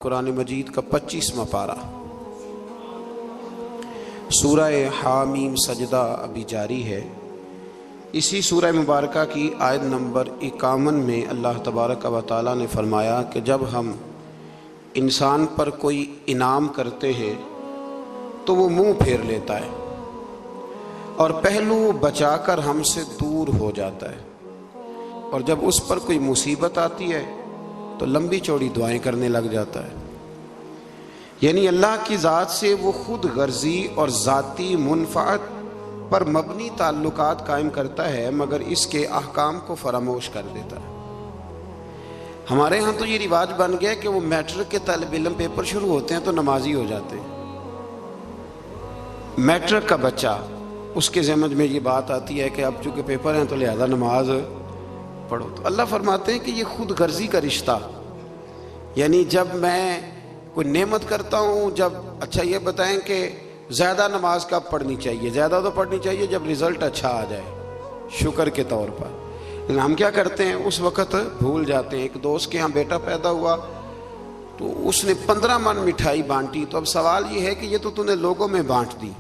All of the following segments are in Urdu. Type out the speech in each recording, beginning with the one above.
قرآن مجید کا 25واں پارہ سورہ حامیم سجدہ ابھی جاری ہے۔ اسی سورہ مبارکہ کی آیت نمبر 51 میں اللہ تبارک و تعالیٰ نے فرمایا کہ جب ہم انسان پر کوئی انعام کرتے ہیں تو وہ منہ پھیر لیتا ہے اور پہلو بچا کر ہم سے دور ہو جاتا ہے، اور جب اس پر کوئی مصیبت آتی ہے تو لمبی چوڑی دعائیں کرنے لگ جاتا ہے۔ یعنی اللہ کی ذات سے وہ خود غرضی اور ذاتی منفعت پر مبنی تعلقات قائم کرتا ہے، مگر اس کے احکام کو فراموش کر دیتا ہے۔ ہمارے ہاں تو یہ رواج بن گیا کہ وہ میٹرک کے طالب علم پیپر شروع ہوتے ہیں تو نمازی ہو جاتے ہیں۔ میٹرک کا بچہ، اس کے ذہن میں یہ بات آتی ہے کہ اب چونکہ پیپر ہیں تو لہذا نماز پڑھو۔ تو اللہ فرماتے ہیں کہ یہ خود غرضی کا رشتہ، یعنی جب میں کوئی نعمت کرتا ہوں، جب اچھا یہ بتائیں کہ زیادہ نماز کب پڑھنی چاہیے؟ زیادہ تو پڑھنی چاہیے جب رزلٹ اچھا آ جائے، شکر کے طور پر۔ لیکن ہم کیا کرتے ہیں، اس وقت بھول جاتے ہیں۔ ایک دوست کے ہاں بیٹا پیدا ہوا تو اس نے 15 من مٹھائی بانٹی، تو اب سوال یہ ہے کہ یہ تو نے لوگوں میں بانٹ دی،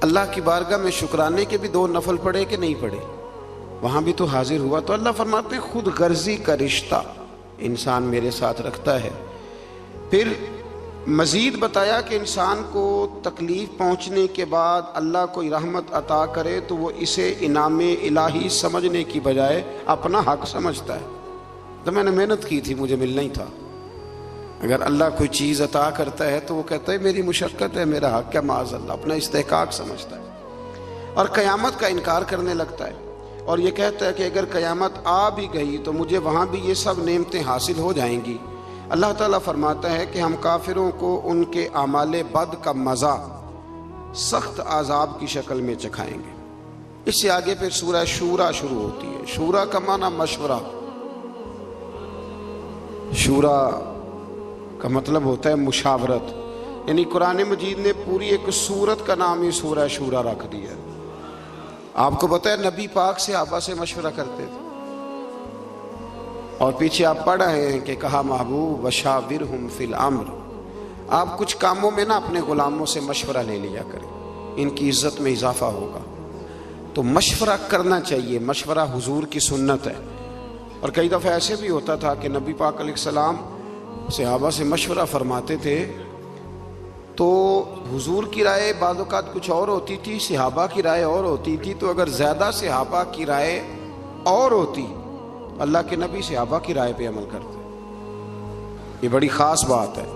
اللہ کی بارگاہ میں شکرانے کے بھی 2 نفل پڑھے کہ نہیں پڑھے؟ وہاں بھی تو حاضر ہوا۔ تو اللہ فرماتے ہیں خود غرضی کا رشتہ انسان میرے ساتھ رکھتا ہے۔ پھر مزید بتایا کہ انسان کو تکلیف پہنچنے کے بعد اللہ کوئی رحمت عطا کرے تو وہ اسے انعام الہی سمجھنے کی بجائے اپنا حق سمجھتا ہے۔ تو میں نے محنت کی تھی، مجھے ملنا ہی تھا۔ اگر اللہ کوئی چیز عطا کرتا ہے تو وہ کہتا ہے میری مشقت ہے، میرا حق ہے، معاذ اللہ اپنا استحقاق سمجھتا ہے، اور قیامت کا انکار کرنے لگتا ہے، اور یہ کہتا ہے کہ اگر قیامت آ بھی گئی تو مجھے وہاں بھی یہ سب نعمتیں حاصل ہو جائیں گی۔ اللہ تعالیٰ فرماتا ہے کہ ہم کافروں کو ان کے اعمال بد کا مزہ سخت عذاب کی شکل میں چکھائیں گے۔ اس سے آگے پھر سورہ شورا شروع ہوتی ہے۔ شورا کا معنی مشورہ، شورا کا مطلب ہوتا ہے مشاورت، یعنی قرآن مجید نے پوری ایک سورت کا نام ہی سورہ شورا رکھ دیا۔ آپ کو پتہ ہے نبی پاک صحابہ سے مشورہ کرتے تھے، اور پیچھے آپ پڑھ رہے ہیں کہ کہا محبوب وشاورہم فی الامر، آپ کچھ کاموں میں نا اپنے غلاموں سے مشورہ لے لیا کریں، ان کی عزت میں اضافہ ہوگا۔ تو مشورہ کرنا چاہیے، مشورہ حضور کی سنت ہے۔ اور کئی دفعہ ایسے بھی ہوتا تھا کہ نبی پاک علیہ السلام صحابہ سے مشورہ فرماتے تھے تو حضور کی رائے بعض اوقات کچھ اور ہوتی تھی، صحابہ کی رائے اور ہوتی تھی۔ تو اگر زیادہ صحابہ کی رائے اور ہوتی، اللہ کے نبی صحابہ کی رائے پہ عمل کرتے۔ یہ بڑی خاص بات ہے۔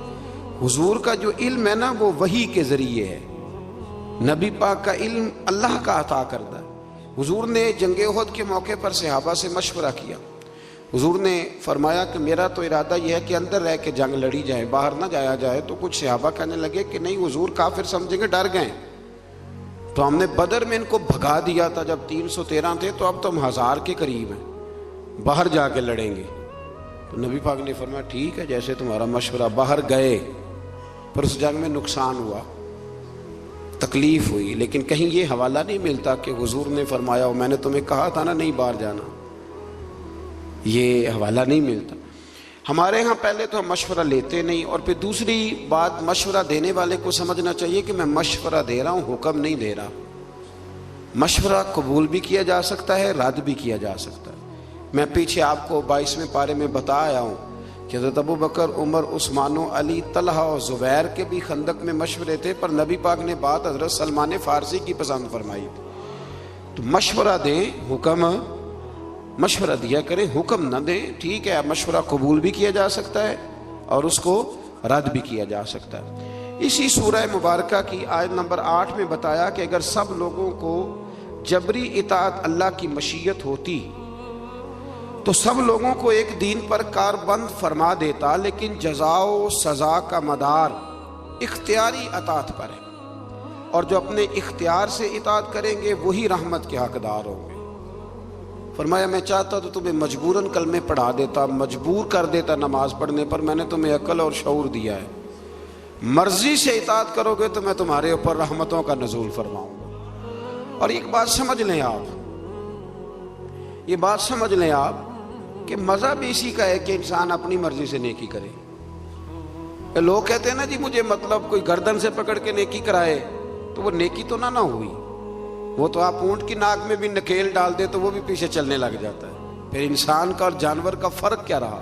حضور کا جو علم ہے نا وہ وحی کے ذریعے ہے، نبی پاک کا علم اللہ کا عطا کردہ ہے۔ حضور نے جنگ احد کے موقع پر صحابہ سے مشورہ کیا۔ حضور نے فرمایا کہ میرا تو ارادہ یہ ہے کہ اندر رہ کے جنگ لڑی جائے، باہر نہ جایا جائے۔ تو کچھ صحابہ کہنے لگے کہ نہیں حضور کافر سمجھیں گے، ڈر گئے۔ تو ہم نے بدر میں ان کو بھگا دیا تھا جب 313 تھے، تو اب تو ہم 1000 کے قریب ہیں، باہر جا کے لڑیں گے۔ تو نبی پاک نے فرمایا ٹھیک ہے جیسے تمہارا مشورہ۔ باہر گئے، پر اس جنگ میں نقصان ہوا، تکلیف ہوئی، لیکن کہیں یہ حوالہ نہیں ملتا کہ حضور نے فرمایا میں نے تمہیں کہا تھا نا نہیں باہر جانا، یہ حوالہ نہیں ملتا۔ ہمارے ہاں پہلے تو ہم مشورہ لیتے نہیں، اور پھر دوسری بات مشورہ دینے والے کو سمجھنا چاہیے کہ میں مشورہ دے رہا ہوں، حکم نہیں دے رہا۔ مشورہ قبول بھی کیا جا سکتا ہے، رد بھی کیا جا سکتا ہے۔ میں پیچھے آپ کو 22ویں پارے میں بتا آیا ہوں کہ حضرت ابو بکر، عمر، عثمان و علی، طلحہ اور زبیر کے بھی خندق میں مشورے تھے، پر نبی پاک نے بات حضرت سلمان فارسی کی پسند فرمائی تھی۔ تو مشورہ دیں، حکم مشورہ دیا کریں، حکم نہ دیں۔ ٹھیک ہے، مشورہ قبول بھی کیا جا سکتا ہے اور اس کو رد بھی کیا جا سکتا ہے۔ اسی سورہ مبارکہ کی آیت نمبر 8 میں بتایا کہ اگر سب لوگوں کو جبری اطاعت اللہ کی مشیت ہوتی تو سب لوگوں کو ایک دین پر کاربند فرما دیتا، لیکن جزا و سزا کا مدار اختیاری اطاعت پر ہے، اور جو اپنے اختیار سے اطاعت کریں گے وہی رحمت کے حقدار ہوں گے۔ فرمایا میں چاہتا تو تمہیں مجبوراً کلمے پڑھا دیتا، مجبور کر دیتا نماز پڑھنے پر، میں نے تمہیں عقل اور شعور دیا ہے، مرضی سے اطاعت کرو گے تو میں تمہارے اوپر رحمتوں کا نزول فرماؤں گا۔ اور ایک بات سمجھ لیں آپ، یہ بات سمجھ لیں آپ کہ مذہب اسی کا ہے کہ انسان اپنی مرضی سے نیکی کرے۔ لوگ کہتے ہیں نا جی مجھے مطلب کوئی گردن سے پکڑ کے نیکی کرائے، تو وہ نیکی تو نہ ہوئی، وہ تو آپ اونٹ کی ناک میں بھی نکیل ڈال دے تو وہ بھی پیچھے چلنے لگ جاتا ہے، پھر انسان کا اور جانور کا فرق کیا رہا؟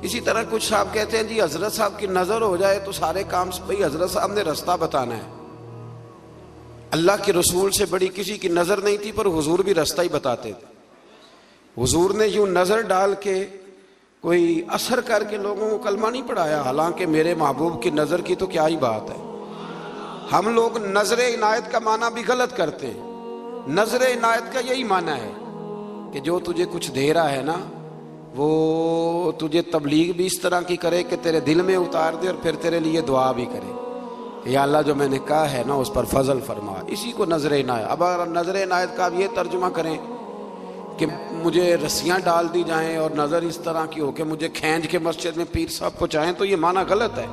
اسی طرح کچھ صاحب کہتے ہیں جی حضرت صاحب کی نظر ہو جائے تو سارے کام سے، بھائی حضرت صاحب نے رستہ بتانا ہے، اللہ کے رسول سے بڑی کسی کی نظر نہیں تھی، پر حضور بھی رستہ ہی بتاتے تھے۔ حضور نے یوں نظر ڈال کے کوئی اثر کر کے لوگوں کو کلمہ نہیں پڑھایا، حالانکہ میرے محبوب کی نظر کی تو کیا ہی بات ہے۔ ہم لوگ نظر عنایت کا معنی بھی غلط کرتے ہیں۔ نظر عنایت کا یہی معنی ہے کہ جو تجھے کچھ دے رہا ہے نا، وہ تجھے تبلیغ بھی اس طرح کی کرے کہ تیرے دل میں اتار دے، اور پھر تیرے لیے دعا بھی کرے کہ یا اللہ جو میں نے کہا ہے نا اس پر فضل فرما، اسی کو نظر عنایت۔ اب اگر نظر عنایت کا آپ یہ ترجمہ کریں کہ مجھے رسیاں ڈال دی جائیں اور نظر اس طرح کی ہو کہ مجھے کھینچ کے مسجد میں پیر صاحب پہنچائیں، تو یہ معنی غلط ہے۔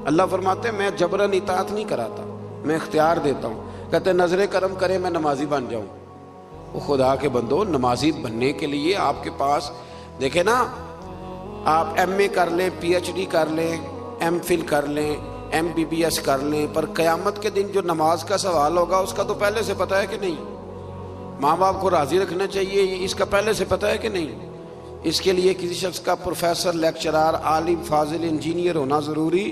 اللہ فرماتے ہیں میں جبراً اطاعت نہیں کراتا، میں اختیار دیتا ہوں۔ کہتے ہیں نظر کرم کرے میں نمازی بن جاؤں۔ وہ خدا کے بندو، نمازی بننے کے لیے آپ کے پاس دیکھیں نا، آپ ایم اے کر لیں، پی ایچ ڈی کر لیں، ایم فل کر لیں، ایم بی بی ایس کر لیں، پر قیامت کے دن جو نماز کا سوال ہوگا اس کا تو پہلے سے پتہ ہے کہ نہیں؟ ماں باپ کو راضی رکھنا چاہیے، اس کا پہلے سے پتہ ہے کہ نہیں؟ اس کے لیے کسی شخص کا پروفیسر، لیکچرار، عالم، فاضل، انجینئر ہونا ضروری؟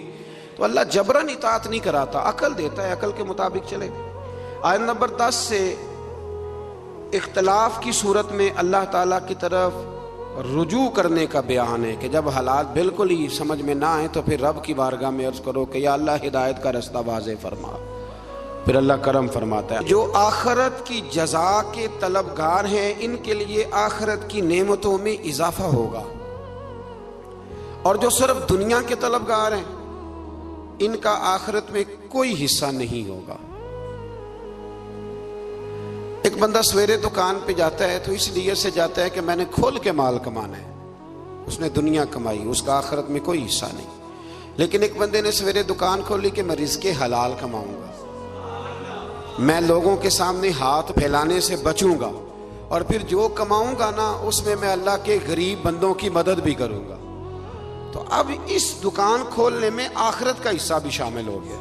تو اللہ جبراً اطاعت نہیں کراتا، عقل دیتا ہے، عقل کے مطابق چلے۔ آیت نمبر 10 سے اختلاف کی صورت میں اللہ تعالیٰ کی طرف رجوع کرنے کا بیان ہے کہ جب حالات بالکل ہی سمجھ میں نہ آئیں تو پھر رب کی بارگاہ میں عرض کرو کہ یا اللہ ہدایت کا رستہ واضح فرما، پھر اللہ کرم فرماتا ہے۔ جو آخرت کی جزا کے طلبگار ہیں ان کے لیے آخرت کی نعمتوں میں اضافہ ہوگا، اور جو صرف دنیا کے طلبگار ہیں ان کا آخرت میں کوئی حصہ نہیں ہوگا۔ ایک بندہ سویرے دکان پہ جاتا ہے تو اس لیے سے جاتا ہے کہ میں نے کھول کے مال کمانا ہے، اس نے دنیا کمائی، اس کا آخرت میں کوئی حصہ نہیں۔ لیکن ایک بندے نے سویرے دکان کھولی کہ میں رزق حلال کماؤں گا، میں لوگوں کے سامنے ہاتھ پھیلانے سے بچوں گا، اور پھر جو کماؤں گا نا اس میں اللہ کے غریب بندوں کی مدد بھی کروں گا، تو اب اس دکان کھولنے میں آخرت کا حصہ بھی شامل ہو گیا۔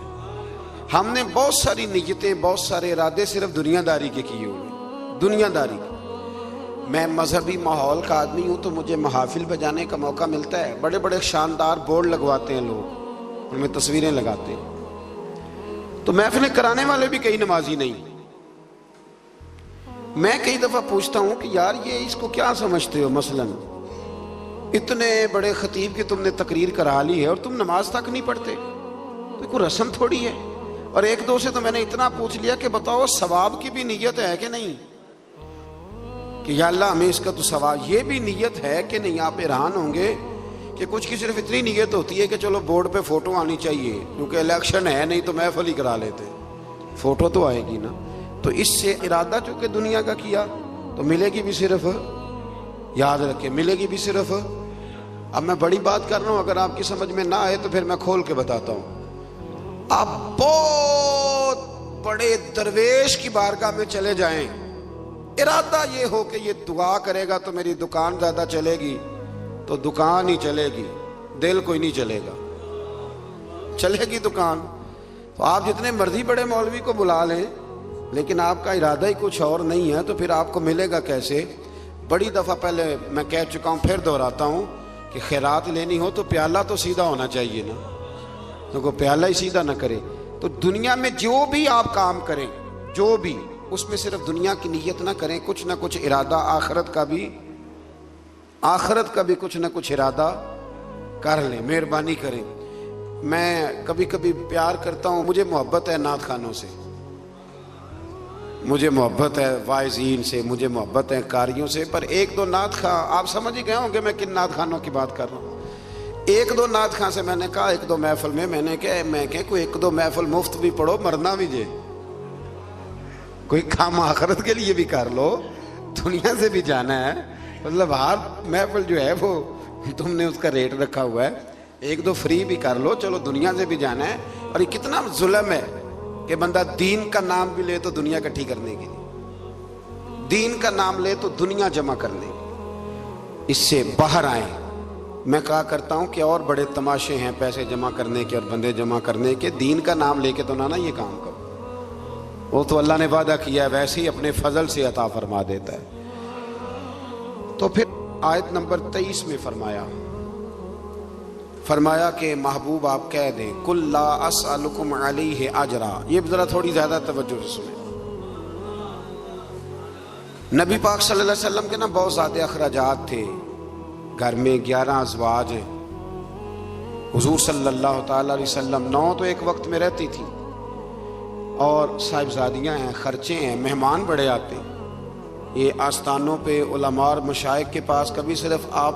ہم نے بہت ساری نیتیں، بہت سارے ارادے صرف دنیا داری کے کیے ہوئے، دنیا داری کے۔ میں مذہبی ماحول کا آدمی ہوں تو مجھے محافل بجانے کا موقع ملتا ہے، بڑے بڑے شاندار بورڈ لگواتے ہیں لوگ، ان میں تصویریں لگاتے ہیں، تو محفلیں کرانے والے بھی کئی نمازی نہیں۔ میں کئی دفعہ پوچھتا ہوں کہ یار یہ اس کو کیا سمجھتے ہو، مثلا اتنے بڑے خطیب کی تم نے تقریر کرا لی ہے اور تم نماز تک نہیں پڑھتے، تو کوئی رسم تھوڑی ہے۔ اور ایک دو سے تو میں نے اتنا پوچھ لیا کہ بتاؤ ثواب کی بھی نیت ہے کہ نہیں، کہ یا اللہ ہمیں اس کا تو ثواب، یہ بھی نیت ہے کہ نہیں؟ آپ حیران ہوں گے کہ کچھ کی صرف اتنی نیت ہوتی ہے کہ چلو بورڈ پہ فوٹو آنی چاہیے کیونکہ الیکشن ہے، نہیں تو محفل ہی کرا لیتے، فوٹو تو آئے گی نا۔ تو اس سے ارادہ چونکہ دنیا کا کیا تو ملے گی بھی صرف، یاد رکھے ملے گی بھی صرف۔ اب میں بڑی بات کر رہا ہوں، اگر آپ کی سمجھ میں نہ آئے تو پھر میں کھول کے بتاتا ہوں۔ آپ بہت بڑے درویش کی بارگاہ میں چلے جائیں، ارادہ یہ ہو کہ یہ دعا کرے گا تو میری دکان زیادہ چلے گی، تو دکان ہی چلے گی، دل کوئی نہیں چلے گا، چلے گی دکان۔ تو آپ جتنے مرضی بڑے مولوی کو بلا لیں لیکن آپ کا ارادہ ہی کچھ اور نہیں ہے تو پھر آپ کو ملے گا کیسے؟ بڑی دفعہ پہلے میں کہہ چکا ہوں، پھر دہراتا ہوں کہ خیرات لینی ہو تو پیالہ تو سیدھا ہونا چاہیے نا، تو کوئی پیالہ ہی سیدھا نہ کرے۔ تو دنیا میں جو بھی آپ کام کریں، جو بھی، اس میں صرف دنیا کی نیت نہ کریں، کچھ نہ کچھ ارادہ آخرت کا بھی کچھ نہ کچھ ارادہ کر لیں، مہربانی کریں۔ میں کبھی کبھی پیار کرتا ہوں، مجھے محبت ہے نعت خوانوں سے، مجھے محبت ہے واعظین سے، مجھے محبت ہے قاریوں سے، پر ایک دو نعت خواں، آپ سمجھ ہی گئے ہوں کہ میں کن نعت خوانوں کی بات کر رہا ہوں۔ ایک دو نعت خواں سے میں نے کہا، ایک دو محفل میں میں نے کہا کوئی ایک دو محفل مفت بھی پڑھو، مرنا بھی جے، کوئی کام آخرت کے لیے بھی کر لو، دنیا سے بھی جانا ہے، مطلب ہر محفل جو ہے وہ تم نے اس کا ریٹ رکھا ہوا ہے، ایک دو فری بھی کر لو، چلو دنیا سے بھی جانا ہے۔ اور یہ کتنا ظلم ہے کہ بندہ دین کا نام بھی لے تو دنیا اکٹھی کرنے کے لیے، دین کا نام لے تو دنیا جمع کرنے کے، اس سے باہر آئیں، میں کہا کرتا ہوں کہ اور بڑے تماشے ہیں پیسے جمع کرنے کے اور بندے جمع کرنے کے، دین کا نام لے کے تو نہ یہ کام کرو، وہ تو اللہ نے وعدہ کیا ہے ویسے ہی اپنے فضل سے عطا فرما دیتا ہے۔ تو پھر آیت نمبر 23 میں فرمایا کہ محبوب آپ کہہ دیں قُل لَا أَسْأَلُكُمْ عَلَيْهِ أَجْرًا۔ یہ ذرا تھوڑی زیادہ توجہ سے سنیں۔ نبی پاک صلی اللہ علیہ وسلم کے نا بہت زیادہ اخراجات تھے، گھر میں 11 ازواج ہیں، حضور صلی اللہ تعالی علیہ وسلم 9 تو ایک وقت میں رہتی تھی، اور صاحبزادیاں ہیں، خرچے ہیں، مہمان بڑے آتے ہیں۔ یہ آستانوں پہ علماء اور مشائخ کے پاس کبھی صرف آپ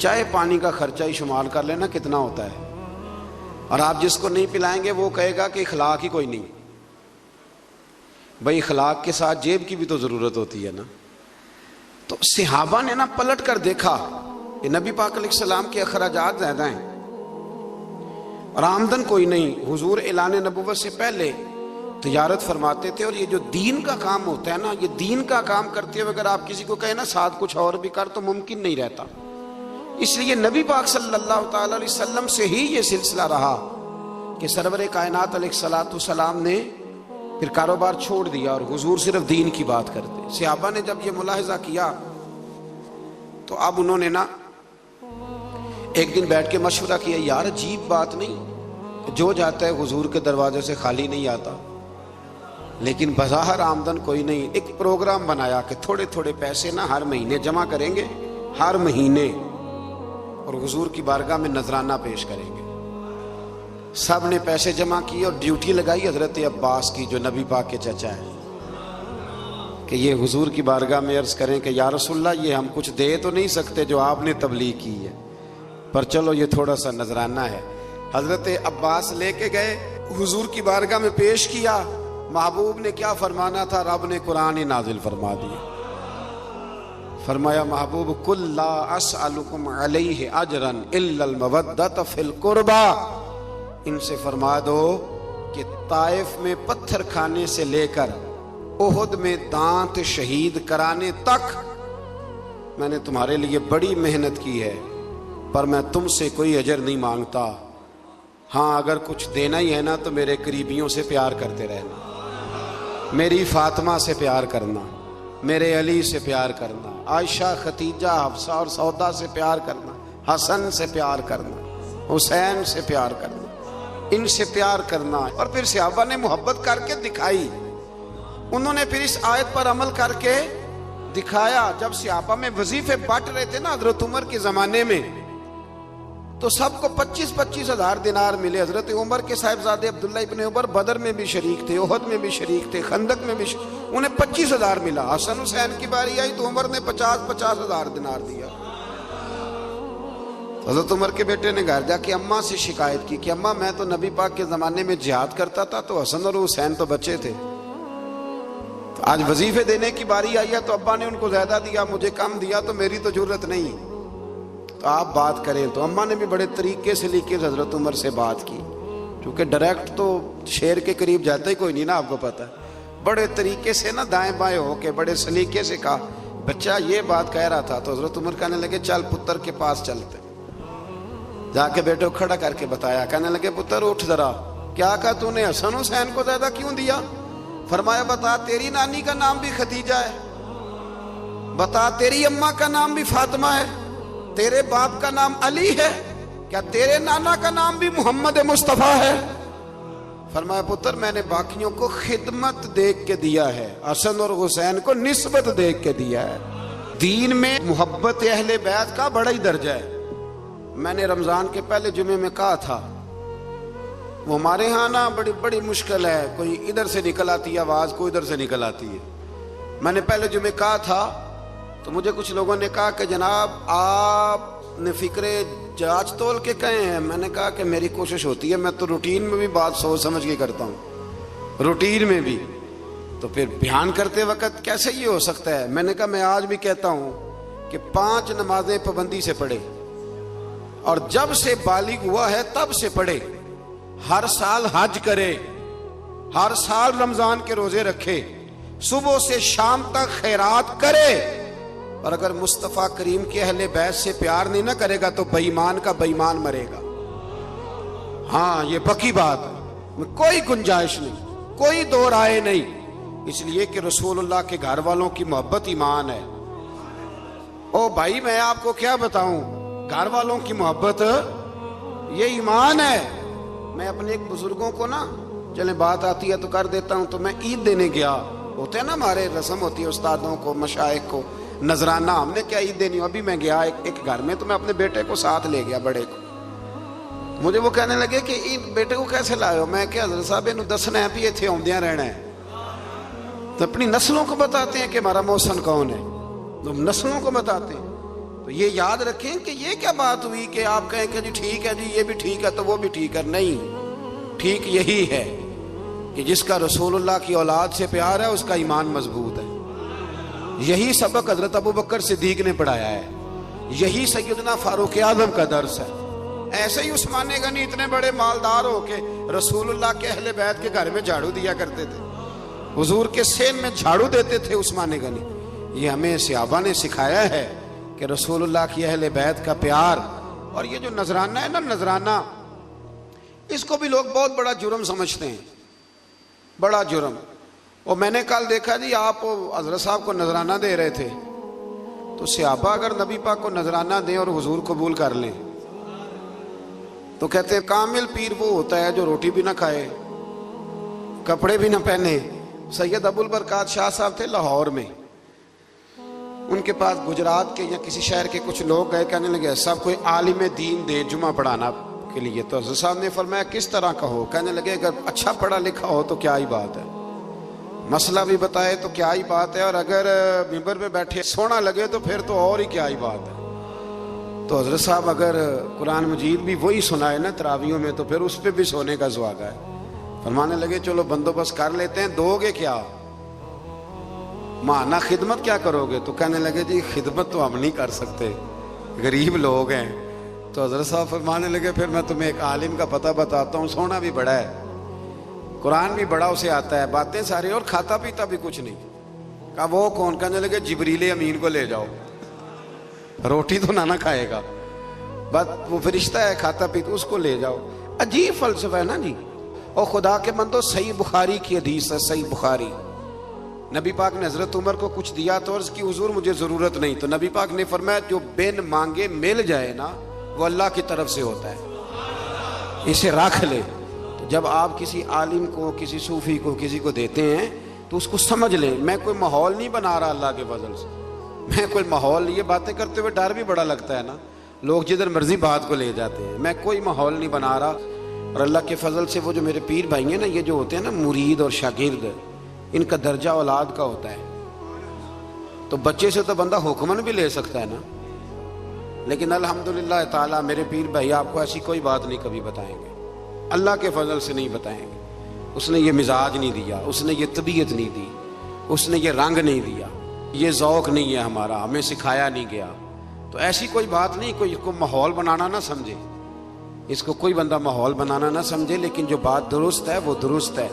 چائے پانی کا خرچہ ہی شمار کر لینا کتنا ہوتا ہے، اور آپ جس کو نہیں پلائیں گے وہ کہے گا کہ اخلاق ہی کوئی نہیں۔ بھائی اخلاق کے ساتھ جیب کی بھی تو ضرورت ہوتی ہے نا۔ تو صحابہ نے نا پلٹ کر دیکھا کہ نبی پاک علیہ السلام کے اخراجات زیادہ ہیں اور آمدن کوئی نہیں۔ حضور اعلان نبوت سے پہلے تجارت فرماتے تھے، اور یہ جو دین کا کام ہوتا ہے نا، یہ دین کا کام کرتے ہوئے اگر آپ کسی کو کہیں نا ساتھ کچھ اور بھی کر تو ممکن نہیں رہتا۔ اس لیے نبی پاک صلی اللہ تعالی علیہ وسلم سے ہی یہ سلسلہ رہا کہ سرور کائنات علیہ الصلوۃ والسلام نے پھر کاروبار چھوڑ دیا اور حضور صرف دین کی بات کرتے۔ صحابہ نے جب یہ ملاحظہ کیا تو اب انہوں نے نا ایک دن بیٹھ کے مشورہ کیا، یار عجیب بات نہیں، جو جاتا ہے حضور کے دروازے سے خالی نہیں آتا، لیکن بظاہر آمدن کوئی نہیں۔ ایک پروگرام بنایا کہ تھوڑے تھوڑے پیسے نا ہر مہینے جمع کریں گے، ہر مہینے، اور حضور کی بارگاہ میں نذرانہ پیش کریں گے۔ سب نے پیسے جمع کیے اور ڈیوٹی لگائی حضرت عباس کی جو نبی پاک کے چچا ہے، کہ یہ حضور کی بارگاہ میں عرض کریں کہ یا رسول اللہ یہ ہم کچھ دے تو نہیں سکتے جو آپ نے تبلیغ کی ہے، پر چلو یہ تھوڑا سا نذرانہ ہے۔ حضرت عباس لے کے گئے، حضور کی بارگاہ میں پیش کیا۔ محبوب نے کیا فرمانا تھا، رب نے قرآن ہی نازل فرما دیا۔ فرمایا محبوب قُل لَا أَسْأَلُكُمْ عَلَيْهِ أَجْرًا إِلَّا الْمَوَدَّةَ فِي الْقُرْبَى۔ ان سے فرما دو کہ طائف میں پتھر کھانے سے لے کر احد میں دانت شہید کرانے تک میں نے تمہارے لیے بڑی محنت کی ہے، پر میں تم سے کوئی اجر نہیں مانگتا۔ ہاں اگر کچھ دینا ہی ہے نا تو میرے قریبیوں سے پیار کرتے رہنا، میری فاطمہ سے پیار کرنا، میرے علی سے پیار کرنا، عائشہ، ختیجہ، حفصہ اور سودا سے پیار کرنا، حسن سے پیار کرنا، حسین سے پیار کرنا، ان سے پیار کرنا۔ اور پھر صحابہ نے محبت کر کے دکھائی، انہوں نے پھر اس آیت پر عمل کر کے دکھایا۔ جب صحابہ میں وظیفے بانٹ رہے تھے نا حضرت عمر کے زمانے میں، تو سب کو 25-25 ہزار دینار ملے۔ حضرت عمر کے صاحبزادے عبداللہ ابن عمر بدر میں بھی شریک تھے، احد میں بھی شریک تھے، خندق میں بھی انہیں 25 ہزار ملا۔ حسن حسین کی باری آئی تو عمر نے 50-50 ہزار دینار دیا۔ حضرت عمر کے بیٹے نے گھر جا کے اماں سے شکایت کی کہ اماں میں تو نبی پاک کے زمانے میں جہاد کرتا تھا تو حسن اور حسین تو بچے تھے، تو آج وظیفے دینے کی باری آئی ہے تو ابا نے ان کو زیادہ دیا، مجھے کم دیا، تو میری تو ضرورت نہیں، تو آپ بات کریں۔ تو اماں نے بھی بڑے طریقے سے لکھ کے حضرت عمر سے بات کی، کیونکہ ڈائریکٹ تو شیر کے قریب جاتا ہی کوئی نہیں نا، آپ کو پتہ ہے۔ بڑے طریقے سے نا دائیں بائیں ہو کے بڑے سلیقے سے کہا بچہ یہ بات کہہ رہا تھا، تو حضرت عمر کہنے لگے چل پتر کے پاس چلتے۔ جا کے بیٹے کو کھڑا کر کے بتایا، کہنے لگے پتر اٹھ ذرا، کیا کہا تو نے حسن حسین کو زیادہ کیوں دیا؟ فرمایا بتا تیری نانی کا نام بھی خدیجہ ہے، بتا تیری اماں کا نام بھی فاطمہ ہے، تیرے باپ کا نام علی ہے، کیا تیرے نانا کا نام بھی محمد مصطفیٰ ہے؟ فرمایا پتر میں نے باقیوں کو خدمت دیکھ کے دیا ہے، حسن اور حسین کو نسبت دیکھ کے دیا ہے۔ دین میں محبت اہل بیت کا بڑا ہی درجہ ہے۔ میں نے رمضان کے پہلے جمعے میں کہا تھا، وہ ہمارے ہاں نا بڑی مشکل ہے، کوئی ادھر سے نکل آتی ہے آواز، کوئی ادھر سے نکل آتی ہے۔ میں نے پہلے جمعے کہا تھا تو مجھے کچھ لوگوں نے کہا کہ جناب آپ نے فکرے جانچ تول کے کہے ہیں۔ میں نے کہا کہ میری کوشش ہوتی ہے، میں تو روٹین میں بھی بات سوچ سمجھ کے کرتا ہوں، روٹین میں بھی، تو پھر بیان کرتے وقت کیسے یہ ہو سکتا ہے؟ میں نے کہا میں آج بھی کہتا ہوں کہ 5 نمازیں پابندی سے پڑھے، اور جب سے بالغ ہوا ہے تب سے پڑھے، ہر سال حج کرے، ہر سال رمضان کے روزے رکھے، صبح سے شام تک خیرات کرے، اور اگر مصطفیٰ کریم کے اہل بیت سے پیار نہیں نہ کرے گا تو بے ایمان کا بے ایمان مرے گا. ہاں یہ پکی بات ہے، کوئی گنجائش نہیں، کوئی دو رائے نہیں. اس لیے کہ رسول اللہ کے گھر والوں کی محبت ایمان ہے. او بھائی میں آپ کو کیا بتاؤں، گھر والوں کی محبت یہ ایمان ہے. میں اپنے ایک بزرگوں کو نا، چلیں بات آتی ہے تو کر دیتا ہوں، تو میں عید دینے گیا. ہوتے ہیں نا ہمارے رسم ہوتی ہے استادوں کو مشائخ کو نذرانہ، ہم نے کیا عید دینی. ابھی میں گیا ایک گھر میں، تو میں اپنے بیٹے کو ساتھ لے گیا، بڑے کو. مجھے وہ کہنے لگے کہ عید بیٹے کو کیسے لائے ہو؟ میں کہ حضرت صاحب انہوں دسنا ہے بھی اتنے آمدیاں رہنا ہے. تو اپنی نسلوں کو بتاتے ہیں کہ ہمارا محسن کون ہے، تو نسلوں کو بتاتے ہیں. تو یہ یاد رکھیں کہ یہ کیا بات ہوئی کہ آپ کہیں کہ جی ٹھیک ہے جی یہ بھی ٹھیک ہے تو وہ بھی ٹھیک ہے. نہیں، ٹھیک یہی ہے کہ جس کا رسول اللہ کی اولاد سے پیار ہے اس کا ایمان مضبوط ہے. یہی سبق حضرت ابوبکر صدیق نے پڑھایا ہے، یہی سیدنا فاروق اعظم کا درس ہے. ایسے ہی عثمان غنی اتنے بڑے مالدار ہو کے رسول اللہ کے اہل بیت کے گھر میں جھاڑو دیا کرتے تھے، حضور کے سین میں جھاڑو دیتے تھے عثمان غنی. یہ ہمیں صحابہ نے سکھایا ہے کہ رسول اللہ کی اہل بیت کا پیار. اور یہ جو نذرانہ ہے نا، نذرانہ اس کو بھی لوگ بہت بڑا جرم سمجھتے ہیں، بڑا جرم. اور میں نے کل دیکھا جی آپ حضرت صاحب کو نذرانہ دے رہے تھے، تو صحابہ اگر نبی پاک کو نذرانہ دیں اور حضور قبول کر لیں تو کہتے ہیں کامل پیر وہ ہوتا ہے جو روٹی بھی نہ کھائے، کپڑے بھی نہ پہنے. سید ابو البرکات شاہ صاحب تھے لاہور میں، ان کے پاس گجرات کے یا کسی شہر کے کچھ لوگ گئے، کہنے لگے سب کوئی عالم دین دے جمعہ پڑھانا کے لیے. تو حضرت صاحب نے فرمایا کس طرح کا ہو؟ کہنے لگے اگر اچھا پڑھا لکھا ہو تو کیا ہی بات ہے، مسئلہ بھی بتائے تو کیا ہی بات ہے، اور اگر ممبر پہ بیٹھے سونا لگے تو پھر تو اور ہی کیا ہی بات ہے. تو حضرت صاحب اگر قرآن مجید بھی وہی سنائے نا تراویحوں میں تو پھر اس پہ بھی سونے کا زواگا ہے. فرمانے لگے چلو بندوبست کر لیتے ہیں، دو گے کیا؟ مانا خدمت کیا کرو گے؟ تو کہنے لگے جی خدمت تو ہم نہیں کر سکتے، غریب لوگ ہیں. تو حضرت صاحب فرمانے لگے پھر میں تمہیں ایک عالم کا پتہ بتاتا ہوں، سونا بھی بڑا ہے، قرآن بھی بڑا اسے آتا ہے، باتیں ساری، اور کھاتا پیتا بھی کچھ نہیں. کہا وہ کون؟ کہنے لگے جبریل امین کو لے جاؤ، روٹی تو نہ کھائے گا، بس وہ فرشتہ ہے کھاتا پیتا، اس کو لے جاؤ. عجیب فلسفہ ہے نا جی. اور خدا کے بندو صحیح بخاری کی حدیث ہے، صحیح بخاری. نبی پاک نے حضرت عمر کو کچھ دیا تو عرض کی حضور مجھے ضرورت نہیں. تو نبی پاک نے فرمایا جو بن مانگے مل جائے نا وہ اللہ کی طرف سے ہوتا ہے، اسے رکھ لے. تو جب آپ کسی عالم کو، کسی صوفی کو، کسی کو دیتے ہیں تو اس کو سمجھ لیں میں کوئی ماحول نہیں بنا رہا اللہ کے فضل سے، میں کوئی ماحول. یہ باتیں کرتے ہوئے ڈر بھی بڑا لگتا ہے نا، لوگ جدھر مرضی بات کو لے جاتے ہیں. میں کوئی ماحول نہیں بنا رہا. اور اللہ کے فضل سے وہ جو میرے پیر بھائی ہیں نا، یہ جو ہوتے ہیں نا مرید اور شاگرد، ان کا درجہ اولاد کا ہوتا ہے. تو بچے سے تو بندہ حکمن بھی لے سکتا ہے نا، لیکن الحمدللہ تعالیٰ میرے پیر بھائی آپ کو ایسی کوئی بات نہیں کبھی بتائیں گے، اللہ کے فضل سے نہیں بتائیں گے. اس نے یہ مزاج نہیں دیا، اس نے یہ طبیعت نہیں دی، اس نے یہ رنگ نہیں دیا، یہ ذوق نہیں ہے ہمارا، ہمیں سکھایا نہیں گیا. تو ایسی کوئی بات نہیں، کوئی اس کو ماحول بنانا نہ سمجھے، اس کو کوئی بندہ ماحول بنانا نہ سمجھے. لیکن جو بات درست ہے وہ درست ہے.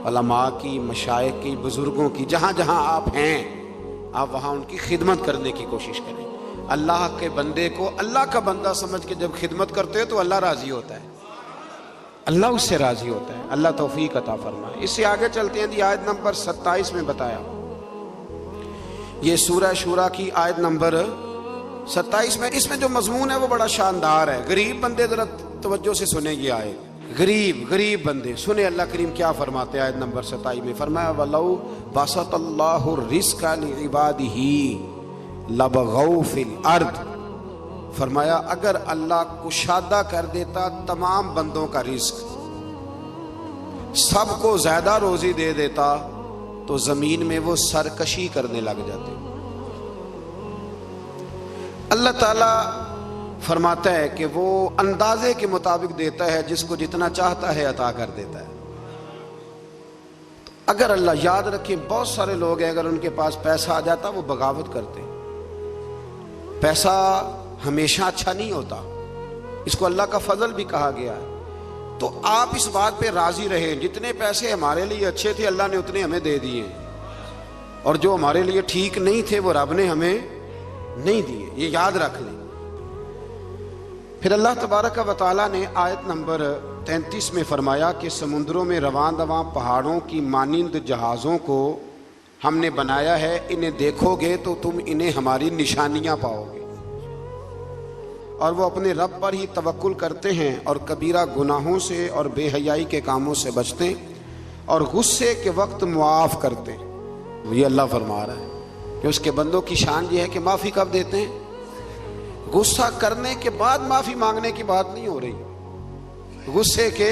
علماء کی، مشائخ کی، بزرگوں کی، جہاں جہاں آپ ہیں آپ وہاں ان کی خدمت کرنے کی کوشش کریں. اللہ کے بندے کو اللہ کا بندہ سمجھ کے جب خدمت کرتے ہو تو اللہ راضی ہوتا ہے، اللہ اس سے راضی ہوتا ہے. اللہ توفیق عطا فرمائے. اس سے آگے چلتے ہیں. آیت نمبر 27 میں بتایا، یہ سورہ شورا کی آیت نمبر 27 میں، اس میں جو مضمون ہے وہ بڑا شاندار ہے. غریب بندے ذرا توجہ سے سنیں یہ آیت. غریب بندے سنیں اللہ کریم کیا فرماتے ہیں. آیت نمبر 27 میں فرمایا وَلَوْ بَسَطَ اللَّهُ الرِّزْقَ لِعِبَادِهِ لَبَغَوْا فِي الْأَرْضِ. فرمایا اگر اللہ کشادہ کر دیتا تمام بندوں کا رزق، سب کو زیادہ روزی دے دیتا تو زمین میں وہ سرکشی کرنے لگ جاتے. اللہ تعالیٰ فرماتا ہے کہ وہ اندازے کے مطابق دیتا ہے، جس کو جتنا چاہتا ہے عطا کر دیتا ہے. اگر اللہ، یاد رکھیں بہت سارے لوگ ہیں اگر ان کے پاس پیسہ آ جاتا وہ بغاوت کرتے. پیسہ ہمیشہ اچھا نہیں ہوتا، اس کو اللہ کا فضل بھی کہا گیا ہے. تو آپ اس بات پہ راضی رہیں جتنے پیسے ہمارے لیے اچھے تھے اللہ نے اتنے ہمیں دے دیے، اور جو ہمارے لیے ٹھیک نہیں تھے وہ رب نے ہمیں نہیں دیے، یہ یاد رکھ لیں۔ پھر اللہ تبارک و تعالیٰ نے آیت نمبر 33 میں فرمایا کہ سمندروں میں رواں دواں پہاڑوں کی مانند جہازوں کو ہم نے بنایا ہے، انہیں دیکھو گے تو تم انہیں ہماری نشانیاں پاؤ گے، اور وہ اپنے رب پر ہی توکل کرتے ہیں اور کبیرہ گناہوں سے اور بے حیائی کے کاموں سے بچتے اور غصے کے وقت معاف کرتے۔ یہ اللہ فرما رہا ہے کہ اس کے بندوں کی شان یہ ہے کہ معافی کب دیتے ہیں؟ غصہ کرنے کے بعد معافی مانگنے کی بات نہیں ہو رہی، غصے کے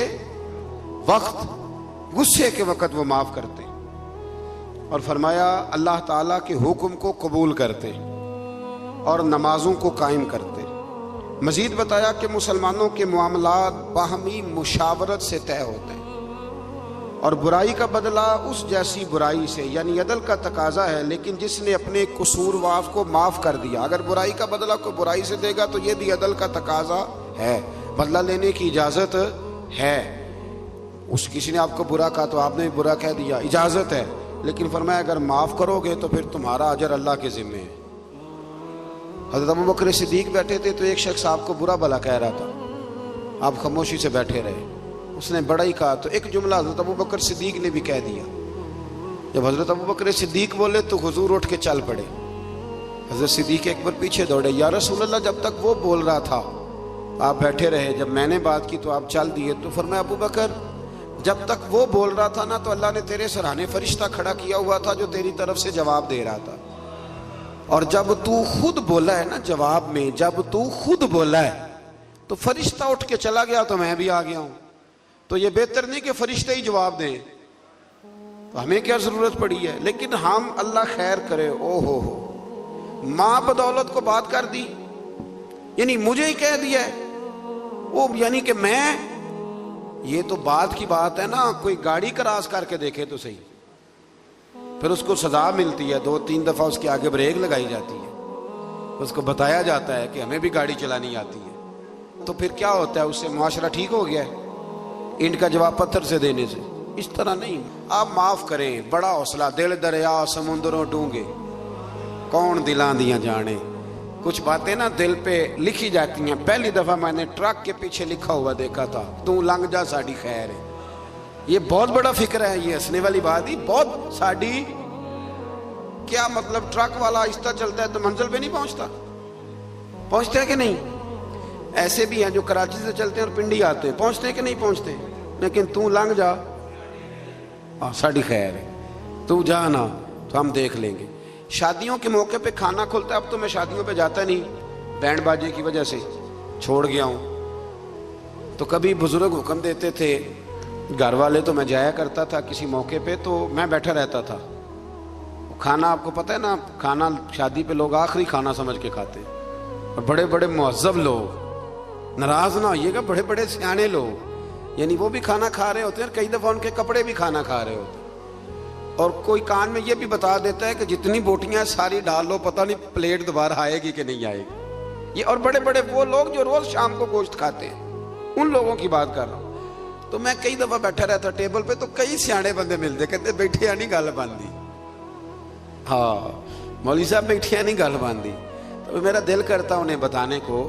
وقت وہ معاف کرتے۔ اور فرمایا اللہ تعالیٰ کے حکم کو قبول کرتے اور نمازوں کو قائم کرتے۔ مزید بتایا کہ مسلمانوں کے معاملات باہمی مشاورت سے طے ہوتے ہیں، اور برائی کا بدلہ اس جیسی برائی سے، یعنی عدل کا تقاضا ہے، لیکن جس نے اپنے قصوروار کو معاف کر دیا، اگر برائی کا بدلہ کوئی برائی سے دے گا تو یہ بھی عدل کا تقاضا ہے، بدلہ لینے کی اجازت ہے۔ کسی نے آپ کو برا کہا تو آپ نے بھی برا کہہ دیا، اجازت ہے، لیکن فرمایا اگر معاف کرو گے تو پھر تمہارا اجر اللہ کے ذمے ہے۔ حضرت ابوبکر صدیق بیٹھے تھے تو ایک شخص آپ کو برا بھلا کہہ رہا تھا، آپ خاموشی سے بیٹھے رہے، اس نے بڑا ہی کہا تو ایک جملہ حضرت ابوبکر صدیق نے بھی کہہ دیا۔ جب حضرت ابوبکر صدیق بولے تو حضور اٹھ کے چل پڑے۔ حضرت صدیق اکبر پیچھے دوڑے، یا رسول اللہ جب تک وہ بول رہا تھا آپ بیٹھے رہے، جب میں نے بات کی تو آپ چل دیے۔ تو فرمایا ابوبکر جب تک وہ بول رہا تھا نا تو اللہ نے تیرے سرانے فرشتہ کھڑا کیا ہوا تھا جو تیری طرف سے جواب دے رہا تھا، اور جب تو خود بولا ہے نا جواب میں، جب تو خود بولا ہے تو فرشتہ اٹھ کے چلا گیا تو میں بھی آ گیا ہوں، تو یہ بہتر نہیں کہ فرشتے ہی جواب دیں، تو ہمیں کیا ضرورت پڑی ہے؟ لیکن ہم اللہ خیر کرے، او ہو ماں بدولت کو بات کر دی، یعنی مجھے ہی کہہ دیا ہے وہ، یعنی کہ میں، یہ تو بات کی بات ہے نا، کوئی گاڑی کراس کر کے دیکھے تو صحیح، پھر اس کو سزا ملتی ہے، 2-3 دفعہ اس کے آگے بریک لگائی جاتی ہے، اس کو بتایا جاتا ہے کہ ہمیں بھی گاڑی چلانی آتی ہے، تو پھر کیا ہوتا ہے؟ اس سے معاشرہ ٹھیک ہو گیا ہے اینٹ کا جواب پتھر سے دینے سے؟ اس طرح نہیں، آپ معاف کریں، بڑا حوصلہ، دل دریا سمندروں ڈونگے کون دلاں دیاں جانے۔ کچھ باتیں نا دل پہ لکھی جاتی ہیں۔ پہلی دفعہ میں نے ٹرک کے پیچھے لکھا ہوا دیکھا تھا، تو لنگ جا ساڑی خیر ہے، یہ بہت بڑا فکر ہے، یہ ہنسنے والی بات ہی، بہت ساڑی کیا مطلب؟ ٹرک والا آہستہ چلتا ہے تو منزل پہ نہیں پہنچتا؟ پہنچتے ہیں کہ نہیں؟ ایسے بھی ہیں جو کراچی سے چلتے ہیں اور پنڈی آتے ہیں، پہنچتے ہیں کہ نہیں پہنچتے؟ لیکن تو لنگ جا ساڑی خیر ہے، تو جانا تو ہم دیکھ لیں گے۔ شادیوں کے موقع پہ کھانا کھلتا ہے، اب تو میں شادیوں پہ جاتا نہیں، بینڈ باجے کی وجہ سے چھوڑ گیا ہوں، تو کبھی بزرگ حکم دیتے تھے، گھر والے تو میں جایا کرتا تھا کسی موقع پہ تو میں بیٹھا رہتا تھا۔ کھانا آپ کو پتہ ہے نا، کھانا شادی پہ لوگ آخری کھانا سمجھ کے کھاتے ہیں، اور بڑے بڑے مہذب لوگ، ناراض نہ ہوئیے گا، بڑے بڑے سیانے لوگ، یعنی وہ بھی کھانا کھا رہے ہوتے ہیں، اور کئی دفعہ ان کے کپڑے بھی کھانا کھا رہے ہوتے ہیں، اور کوئی کان میں یہ بھی بتا دیتا ہے کہ جتنی بوٹیاں ساری ڈال لو، پتہ نہیں پلیٹ دوبارہ آئے گی کہ نہیں آئے گی۔ یہ اور بڑے بڑے وہ لوگ جو روز شام کو گوشت کھاتے ہیں، ان لوگوں کی بات کر رہا ہوں۔ تو میں کئی دفعہ بیٹھا رہتا ٹیبل پہ، تو کئی سیانے بندے ملتے، کہتے بیٹھے نہیں گل باندھی، ہاں مولوی صاحب بیٹھے نہیں گل باندھی۔ تو میرا دل کرتا انہیں بتانے کو،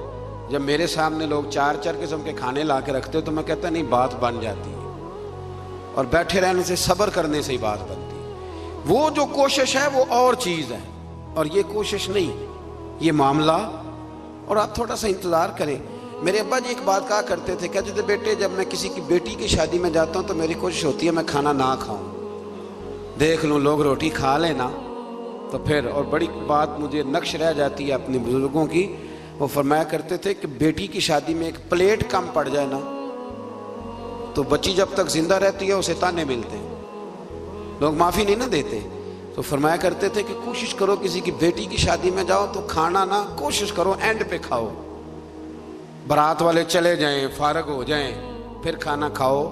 جب میرے سامنے لوگ 4 قسم کے کھانے لا کے رکھتے تو میں کہتا نہیں، بات بن جاتی ہے، اور بیٹھے رہنے سے، صبر کرنے سے ہی بات بنتی ہے۔ وہ جو کوشش ہے وہ اور چیز ہے، اور یہ کوشش نہیں، یہ معاملہ، اور آپ تھوڑا سا انتظار کریں۔ میرے ابا جی ایک بات کہا کرتے تھے، کہتے تھے بیٹے جب میں کسی کی بیٹی کی شادی میں جاتا ہوں تو میری کوشش ہوتی ہے میں کھانا نہ کھاؤں، دیکھ لوں لوگ روٹی کھا لینا تو پھر، اور بڑی بات مجھے نقش رہ جاتی ہے اپنے بزرگوں کی، وہ فرمایا کرتے تھے کہ بیٹی کی شادی میں ایک پلیٹ کم پڑ جائے نا تو بچی جب تک زندہ رہتی ہے اسے تانے ملتے ہیں، لوگ معافی نہیں نہ دیتے۔ تو فرمایا کرتے تھے کہ کوشش کرو کسی کی بیٹی کی شادی میں جاؤ تو کھانا نہ، کوشش کرو اینڈ پہ کھاؤ، بارات والے چلے جائیں، فارغ ہو جائیں، پھر کھانا کھاؤ۔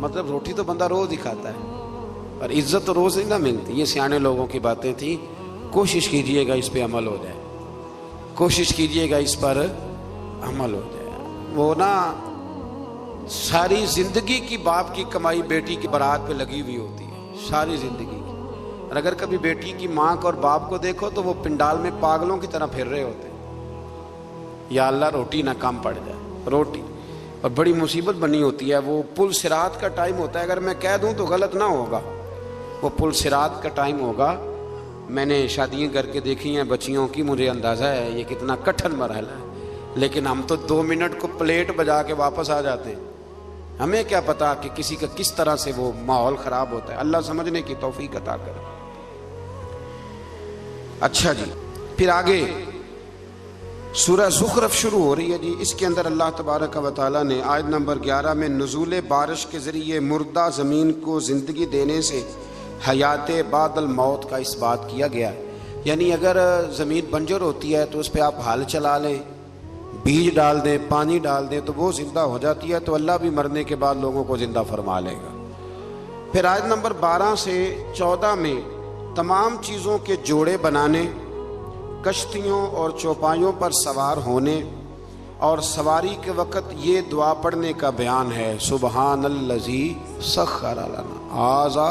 مطلب روٹی تو بندہ روز ہی کھاتا ہے، اور عزت تو روز ہی نہ ملتی۔ یہ سیانے لوگوں کی باتیں تھیں، کوشش کیجئے گا اس پہ عمل ہو جائے، کوشش کیجئے گا اس پر عمل ہو جائے۔ وہ نا ساری زندگی کی باپ کی کمائی بیٹی کی بارات پہ لگی ہوئی ہوتی ہے، ساری زندگی کی، اور اگر کبھی بیٹی کی ماں کو اور باپ کو دیکھو تو وہ پنڈال میں پاگلوں کی طرح پھر رہے ہوتے ہیں، یا اللہ روٹی نہ کم پڑ جائے، روٹی، اور بڑی مصیبت بنی ہوتی ہے۔ وہ پل صراط کا ٹائم ہوتا ہے، اگر میں کہہ دوں تو غلط نہ ہوگا، وہ پل صراط کا ٹائم ہوگا۔ میں نے شادیاں کر کے دیکھی ہیں بچیوں کی، مجھے اندازہ ہے یہ کتنا کٹھن مرحلہ ہے، لیکن ہم تو 2 منٹ کو پلیٹ بجا کے واپس آ جاتے ہیں، ہمیں کیا پتا کہ کسی کا کس طرح سے وہ ماحول خراب ہوتا ہے۔ اللہ سمجھنے کی توفیق عطا کرے۔ اچھا جی، پھر آگے سورہ زخرف شروع ہو رہی ہے جی۔ اس کے اندر اللہ تبارک و تعالیٰ نے آیت نمبر 11 میں نزول بارش کے ذریعے مردہ زمین کو زندگی دینے سے حیات بعد الموت کا اس بات کیا گیا ہے، یعنی اگر زمین بنجر ہوتی ہے تو اس پہ آپ ہل چلا لیں، بیج ڈال دیں، پانی ڈال دیں تو وہ زندہ ہو جاتی ہے، تو اللہ بھی مرنے کے بعد لوگوں کو زندہ فرما لے گا۔ پھر آیت نمبر 12 سے 14 میں تمام چیزوں کے جوڑے بنانے، کشتیوں اور چوپایوں پر سوار ہونے اور سواری کے وقت یہ دعا پڑھنے کا بیان ہے، سبحان الذی سخر لنا ھذا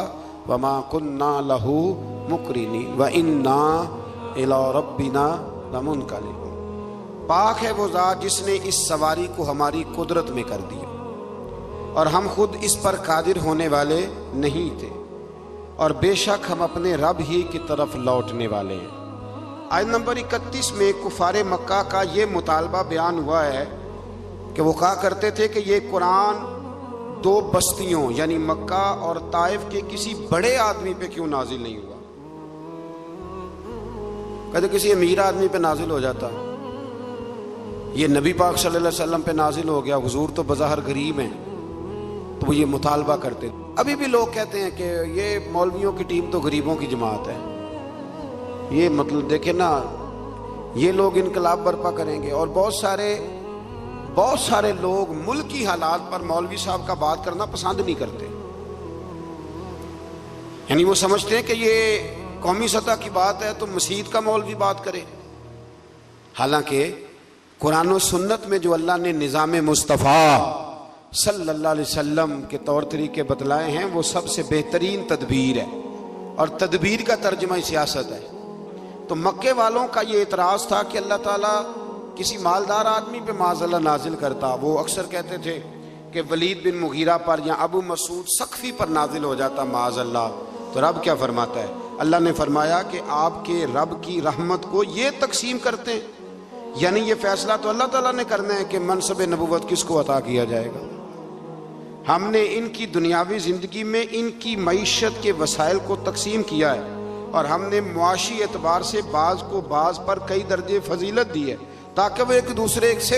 وما کننا لہ مقرنین وانا الی ربنا لمنقلبون۔ پاک ہے وہ ذات جس نے اس سواری کو ہماری قدرت میں کر دیا اور ہم خود اس پر قادر ہونے والے نہیں تھے، اور بے شک ہم اپنے رب ہی کی طرف لوٹنے والے ہیں۔ آیت نمبر 31 میں کفار مکہ کا یہ مطالبہ بیان ہوا ہے کہ وہ کہا کرتے تھے کہ یہ قرآن 2 بستیوں یعنی مکہ اور طائف کے کسی بڑے آدمی پہ کیوں نازل نہیں ہوا؟ کہتے کسی امیر آدمی پہ نازل ہو جاتا، یہ نبی پاک صلی اللہ علیہ وسلم پہ نازل ہو گیا، حضور تو بظاہر غریب ہیں، تو وہ یہ مطالبہ کرتے۔ ابھی بھی لوگ کہتے ہیں کہ یہ مولویوں کی ٹیم تو غریبوں کی جماعت ہے، یہ مطلب دیکھیں نا، یہ لوگ انقلاب برپا کریں گے۔ اور بہت سارے لوگ ملکی حالات پر مولوی صاحب کا بات کرنا پسند نہیں کرتے، یعنی وہ سمجھتے ہیں کہ یہ قومی سطح کی بات ہے تو مسجد کا مولوی بات کرے، حالانکہ قرآن و سنت میں جو اللہ نے نظام مصطفیٰ صلی اللہ علیہ وسلم کے طور طریقے بتلائے ہیں وہ سب سے بہترین تدبیر ہے، اور تدبیر کا ترجمہ سیاست ہے۔ تو مکے والوں کا یہ اعتراض تھا کہ اللہ تعالیٰ کسی مالدار آدمی پہ معاذ اللہ نازل کرتا، وہ اکثر کہتے تھے کہ ولید بن مغیرہ پر یا ابو مسعود ثقفی پر نازل ہو جاتا معاذ اللہ، تو رب کیا فرماتا ہے؟ اللہ نے فرمایا کہ آپ کے رب کی رحمت کو یہ تقسیم کرتے ہیں، یعنی یہ فیصلہ تو اللہ تعالیٰ نے کرنا ہے کہ منصب نبوت کس کو عطا کیا جائے گا۔ ہم نے ان کی دنیاوی زندگی میں ان کی معیشت کے وسائل کو تقسیم کیا ہے، اور ہم نے معاشی اعتبار سے بعض کو بعض پر کئی درجے فضیلت دی ہے تاکہ وہ ایک دوسرے سے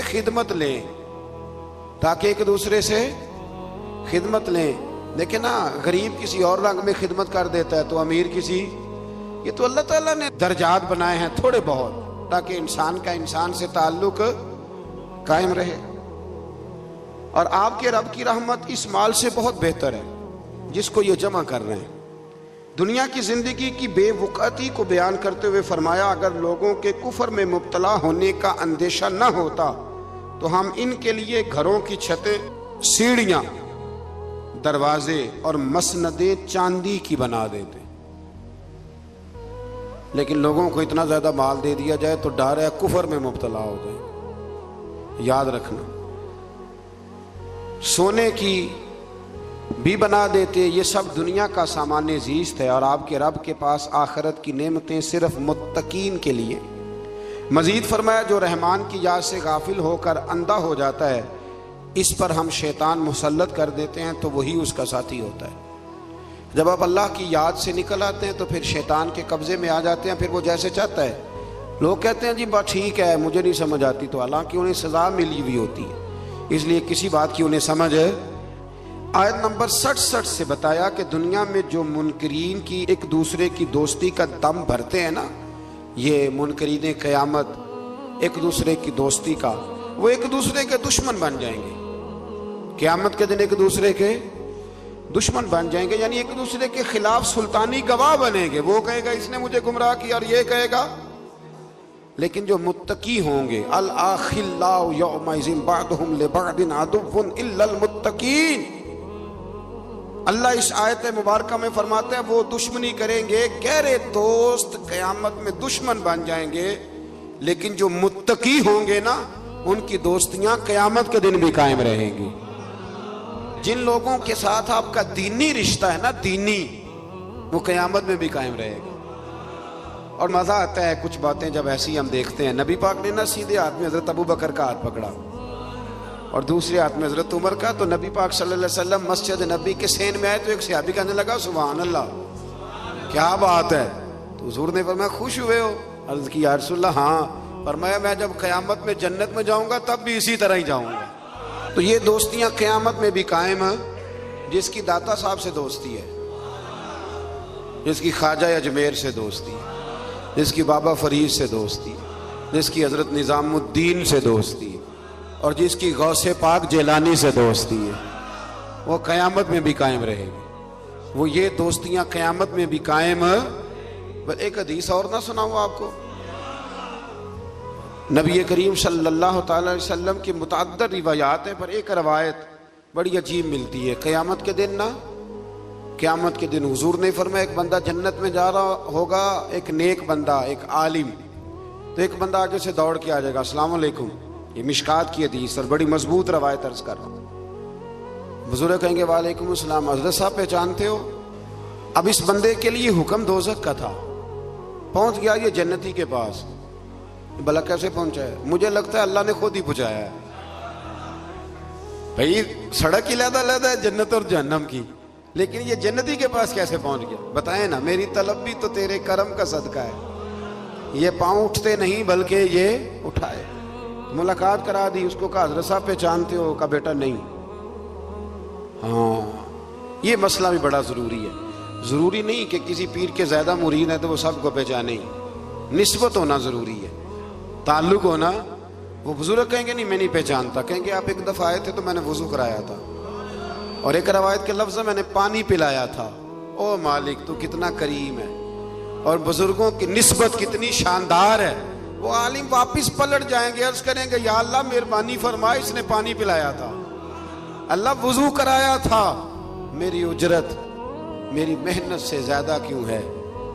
خدمت لیں، لیکن نا غریب کسی اور رنگ میں خدمت کر دیتا ہے تو امیر کسی، یہ تو اللہ تعالیٰ نے درجات بنائے ہیں تھوڑے بہت تاکہ انسان کا انسان سے تعلق قائم رہے۔ اور آپ کے رب کی رحمت اس مال سے بہت بہتر ہے جس کو یہ جمع کر رہے ہیں۔ دنیا کی زندگی کی بے وقعتی کو بیان کرتے ہوئے فرمایا اگر لوگوں کے کفر میں مبتلا ہونے کا اندیشہ نہ ہوتا تو ہم ان کے لیے گھروں کی چھتیں، سیڑھیاں، دروازے اور مسندیں چاندی کی بنا دیتے، لیکن لوگوں کو اتنا زیادہ مال دے دیا جائے تو ڈر ہے کفر میں مبتلا ہو جائے۔ یاد رکھنا، سونے کی بھی بنا دیتے، یہ سب دنیا کا سامان زیست ہے، اور آپ کے رب کے پاس آخرت کی نعمتیں صرف متقین کے لیے۔ مزید فرمایا جو رحمان کی یاد سے غافل ہو کر اندھا ہو جاتا ہے اس پر ہم شیطان مسلط کر دیتے ہیں تو وہی اس کا ساتھی ہوتا ہے۔ جب آپ اللہ کی یاد سے نکل آتے ہیں تو پھر شیطان کے قبضے میں آ جاتے ہیں، پھر وہ جیسے چاہتا ہے۔ لوگ کہتے ہیں جی بات ٹھیک ہے مجھے نہیں سمجھ آتی، تو حالانکہ انہیں سزا ملی ہوئی ہوتی ہے، اس لیے کسی بات کی انہیں سمجھ ہے۔ آیت نمبر 67 سے بتایا کہ دنیا میں جو منکرین کی ایک دوسرے کی دوستی کا دم بھرتے ہیں نا، یہ منکرین قیامت ایک دوسرے کی دوستی کا، وہ ایک دوسرے کے دشمن بن جائیں گے قیامت کے دن، ایک دوسرے کے دشمن بن جائیں گے، یعنی ایک دوسرے کے خلاف سلطانی گواہ بنیں گے۔ وہ کہے گا اس نے مجھے گمراہ کیا اور یہ کہے گا، لیکن جو متقی ہوں گے الاخلاء یومئذ بعضهم لبعض عدو الا المتقین، اللہ اس آیت مبارکہ میں فرماتے ہیں وہ دشمنی کریں گے، گہرے دوست قیامت میں دشمن بن جائیں گے، لیکن جو متقی ہوں گے نا ان کی دوستیاں قیامت کے دن بھی قائم رہیں گی۔ جن لوگوں کے ساتھ آپ کا دینی رشتہ ہے نا، دینی، وہ قیامت میں بھی قائم رہے گا۔ اور مزہ آتا ہے کچھ باتیں جب ایسی ہم دیکھتے ہیں، نبی پاک نے نا سیدھے ہاتھ میں حضرت ابو بکر کا ہاتھ پکڑا اور دوسرے ہاتھ میں حضرت عمر کا، تو نبی پاک صلی اللہ علیہ وسلم مسجد نبی کے سین میں آئے تو ایک صحابی کہنے لگا سبحان اللہ، کیا بات ہے؟ تو حضور نے فرمایا خوش ہوئے ہو؟ عرض کی یا رسول اللہ ہاں۔ فرمایا میں جب قیامت میں جنت میں جاؤں گا تب بھی اسی طرح ہی جاؤں گا۔ تو یہ دوستیاں قیامت میں بھی قائم ہیں۔ جس کی داتا صاحب سے دوستی ہے، جس کی خواجہ اجمیر سے دوستی ہے، جس کی بابا فرید سے دوستی ہے، جس کی حضرت نظام الدین سے دوستی ہے، اور جس کی غوث پاک جیلانی سے دوستی ہے، وہ قیامت میں بھی قائم رہے گی۔ وہ یہ دوستیاں قیامت میں بھی قائم ہیں۔ ایک حدیث اور نہ سناؤں آپ کو؟ نبی کریم صلی اللہ تعالی علیہ وسلم کی متعدد روایات ہیں، پر ایک روایت بڑی عجیب ملتی ہے۔ قیامت کے دن نا، قیامت کے دن حضور نے فرمایا ایک بندہ جنت میں جا رہا ہوگا، ایک نیک بندہ، ایک عالم، تو ایک بندہ آگے سے دوڑ کے آ جائے گا، السلام علیکم۔ یہ مشکات کی حدیث اور بڑی مضبوط روایت عرض کر رہا ہوں۔ بزرگ کہیں گے وعلیکم السلام، حضرت صاحب پہچانتے ہو؟ اب اس بندے کے لیے حکم دوزخ کا تھا، پہنچ گیا یہ جنتی کے پاس۔ بھلا کیسے پہنچا ہے؟ مجھے لگتا ہے اللہ نے خود ہی پہنچایا ہے۔ بھئی سڑک علیحدہ علیحدہ ہے جنت اور جہنم کی، لیکن یہ جنتی کے پاس کیسے پہنچ گیا؟ بتائیں نا، میری طلب بھی تو تیرے کرم کا صدقہ ہے۔ یہ پاؤں اٹھتے نہیں بلکہ یہ اٹھائے۔ ملاقات کرا دی، اس کو کہا حضرت صاحب پہچانتے ہو؟ کہا بیٹا نہیں۔ ہاں، یہ مسئلہ بھی بڑا ضروری ہے۔ ضروری نہیں کہ کسی پیر کے زیادہ مرید ہے تو وہ سب کو پہچانے ہی، نسبت ہونا ضروری ہے، تعلق ہونا۔ وہ بزرگ کہیں گے نہیں میں نہیں پہچانتا، کہیں گے آپ ایک دفعہ آئے تھے تو میں نے وضو کرایا تھا، اور ایک روایت کے لفظ میں نے پانی پلایا تھا۔ او مالک تو کتنا کریم ہے، اور بزرگوں کی نسبت کتنی شاندار ہے۔ وہ عالم واپس پلٹ جائیں گے، عرض کریں گے یا اللہ مہربانی فرما، اس نے پانی پلایا تھا، اللہ وضو کرایا تھا، میری اجرت میری محنت سے زیادہ کیوں ہے؟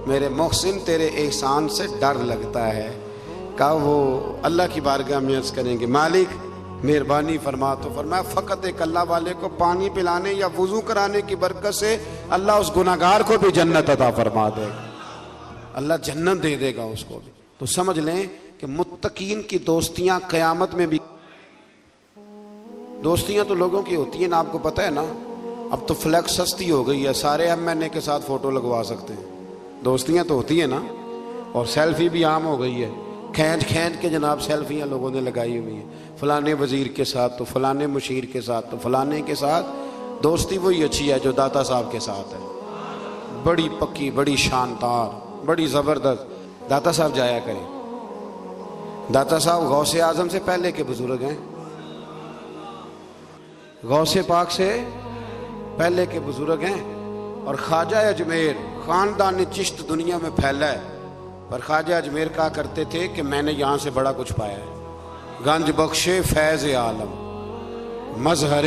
میرے محسن تیرے احسان سے ڈر لگتا ہے۔ کہا وہ اللہ کی بارگاہ میں عرض کریں گے مالک مہربانی فرما، تو فرمایا فقط ایک اللہ والے کو پانی پلانے یا وضو کرانے کی برکت سے اللہ اس گناہگار کو بھی جنت عطا فرما دے گا، اللہ جنت دے دے گا اس کو بھی۔ تو سمجھ لیں کہ متقین کی دوستیاں قیامت میں بھی، دوستیاں تو لوگوں کی ہوتی ہیں نا، آپ کو پتہ ہے نا، اب تو فلیکس سستی ہو گئی ہے، سارے MNA کے ساتھ فوٹو لگوا سکتے ہیں۔ دوستیاں تو ہوتی ہیں نا، اور سیلفی بھی عام ہو گئی ہے، کھینچ کھینچ کے جناب سیلفیاں لوگوں نے لگائی ہوئی ہیں، فلانے وزیر کے ساتھ تو فلانے مشیر کے ساتھ تو فلانے کے ساتھ۔ دوستی وہی اچھی ہے جو داتا صاحب کے ساتھ ہے، بڑی پکی، بڑی شاندار، بڑی زبردست۔ داتا صاحب جایا کریں، داتا صاحب غوث اعظم سے پہلے کے بزرگ ہیں، غوث پاک سے پہلے کے بزرگ ہیں، اور خواجہ اجمیر خاندان چشت دنیا میں پھیلا ہے، پر خواجہ اجمیر کہا کرتے تھے کہ میں نے یہاں سے بڑا کچھ پایا ہے، گنج بخش فیض عالم، مظہر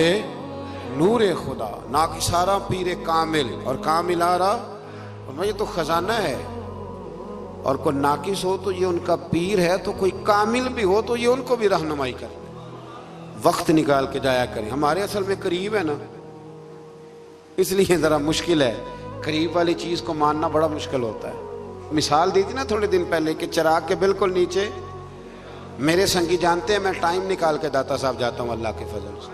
نور خدا، ناکسارا پیر کامل، اور کامل آرا، اور یہ تو خزانہ ہے، اور کوئی ناقص ہو تو یہ ان کا پیر ہے، تو کوئی کامل بھی ہو تو یہ ان کو بھی رہنمائی کرے۔ وقت نکال کے جایا کریں، ہمارے اصل میں قریب ہے نا، اس لیے ذرا مشکل ہے، قریب والی چیز کو ماننا بڑا مشکل ہوتا ہے۔ مثال دی تھی نا تھوڑے دن پہلے کہ چراغ کے بالکل نیچے، میرے سنگی جانتے ہیں میں ٹائم نکال کے داتا صاحب جاتا ہوں اللہ کے فضل سے،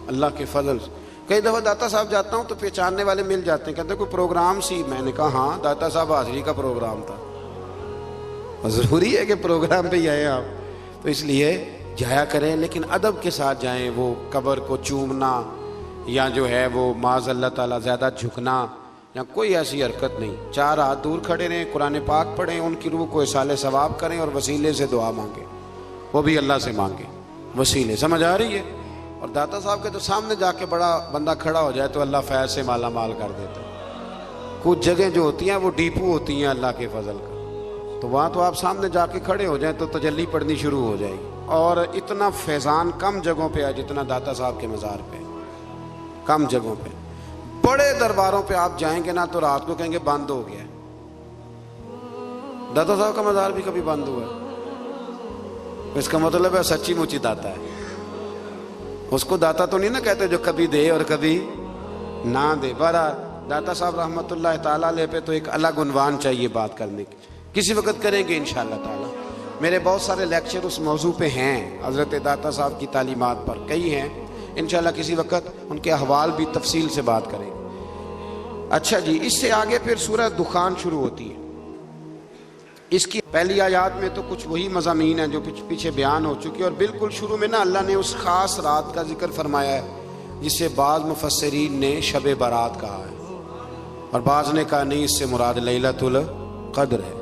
اللہ کے فضل سے۔ کئی دفعہ داتا صاحب جاتا ہوں تو پہچاننے والے مل جاتے ہیں، کہتے ہیں کوئی پروگرام سی؟ میں نے کہا ہاں داتا صاحب حاضری کا پروگرام تھا۔ ضروری ہے کہ پروگرام پہ ہی آئے آپ، تو اس لیے جایا کریں، لیکن ادب کے ساتھ جائیں۔ وہ قبر کو چومنا یا جو ہے وہ معاذ اللہ تعالیٰ زیادہ جھکنا یا کوئی ایسی حرکت نہیں۔ 4 ہاتھ دور کھڑے رہیں، قرآن پاک پڑھیں، ان کی روح کو اصال ثواب کریں، اور وسیلے سے دعا مانگیں، وہ بھی اللہ سے مانگیں وسیلے۔ سمجھ آ رہی ہے؟ اور داتا صاحب کے تو سامنے جا کے بڑا بندہ کھڑا ہو جائے تو اللہ فیض سے مالا مال کر دیتا ہے۔ کچھ جگہ جو ہوتی ہیں وہ ڈیپو ہوتی ہیں اللہ کے فضل کا، تو وہاں تو آپ سامنے جا کے کھڑے ہو جائیں تو تجلی پڑنی شروع ہو جائے گی۔ اور اتنا فیضان کم جگہوں پہ ہے جتنا داتا صاحب کے مزار پہ، کم جگہوں پہ۔ بڑے درباروں پہ آپ جائیں گے نا تو رات کو کہیں گے بند ہو گیا. داتا صاحب کا مزار بھی کبھی بند ہوا ہے، اس کا مطلب ہے سچی مچی داتا ہے. اس کو داتا تو نہیں نا کہتے جو کبھی دے اور کبھی نہ دے. بہرحال داتا صاحب رحمۃ اللہ تعالیٰ علیہ پہ تو ایک الگ عنوان چاہیے بات کرنے کی، کسی وقت کریں گے انشاءاللہ تعالیٰ. میرے بہت سارے لیکچر اس موضوع پہ ہیں، حضرت داتا صاحب کی تعلیمات پر کئی ہیں، انشاءاللہ کسی وقت ان کے احوال بھی تفصیل سے بات کریں گے. اچھا جی، اس سے آگے پھر سورہ دخان شروع ہوتی ہے. اس کی پہلی آیات میں تو کچھ وہی مضامین ہیں جو پیچھے بیان ہو چکی، اور بالکل شروع میں نا اللہ نے اس خاص رات کا ذکر فرمایا ہے جسے بعض مفسرین نے شب برات کہا ہے، اور بعض نے کہا نہیں، اس سے مراد لیلۃ القدر ہے.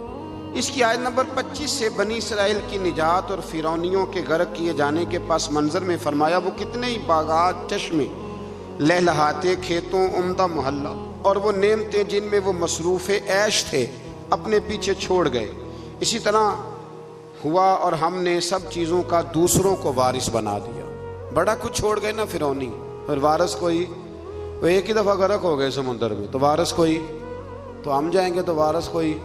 اس کی آیت نمبر 25 سے بنی اسرائیل کی نجات اور فرعونیوں کے غرق کیے جانے کے پس منظر میں فرمایا وہ کتنے ہی باغات، چشمے، لہلہاتے کھیتوں، عمدہ محلہ اور وہ نعمتیں جن میں وہ مصروف عیش تھے اپنے پیچھے چھوڑ گئے. اسی طرح ہوا اور ہم نے سب چیزوں کا دوسروں کو وارث بنا دیا. بڑا کچھ چھوڑ گئے نا فرعونی، اور وارث کوئی، وہ ایک ہی دفعہ غرق ہو گئے سمندر میں، تو وارث کوئی، تو ہم جائیں گے تو وارث کوئی.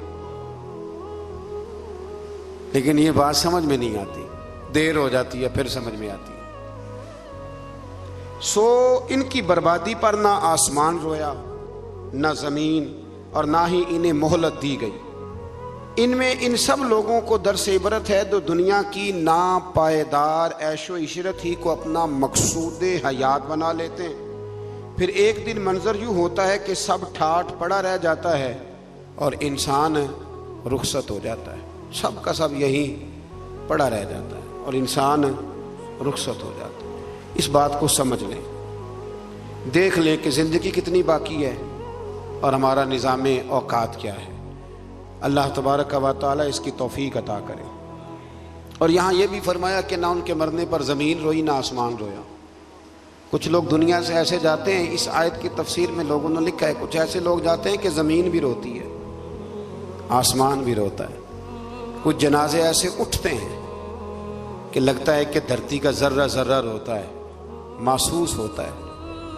لیکن یہ بات سمجھ میں نہیں آتی، دیر ہو جاتی ہے پھر سمجھ میں آتی ہے. سو ان کی بربادی پر نہ آسمان رویا نہ زمین، اور نہ ہی انہیں مہلت دی گئی. ان میں ان سب لوگوں کو درس عبرت ہے جو دنیا کی ناپائیدار عیش و عشرت ہی کو اپنا مقصود حیات بنا لیتے ہیں. پھر ایک دن منظر یوں ہوتا ہے کہ سب ٹھاٹھ پڑا رہ جاتا ہے اور انسان رخصت ہو جاتا ہے. سب کا سب یہی پڑا رہ جاتا ہے اور انسان رخصت ہو جاتا ہے. اس بات کو سمجھ لیں، دیکھ لیں کہ زندگی کتنی باقی ہے اور ہمارا نظام اوقات کیا ہے. اللہ تبارک و تعالیٰ اس کی توفیق عطا کرے. اور یہاں یہ بھی فرمایا کہ نہ ان کے مرنے پر زمین روئی نہ آسمان رویا. کچھ لوگ دنیا سے ایسے جاتے ہیں، اس آیت کی تفسیر میں لوگوں نے لکھا ہے کچھ ایسے لوگ جاتے ہیں کہ زمین بھی روتی ہے، آسمان بھی روتا ہے. کچھ جنازے ایسے اٹھتے ہیں کہ لگتا ہے کہ دھرتی کا ذرہ ذرہ روتا ہے، محسوس ہوتا ہے.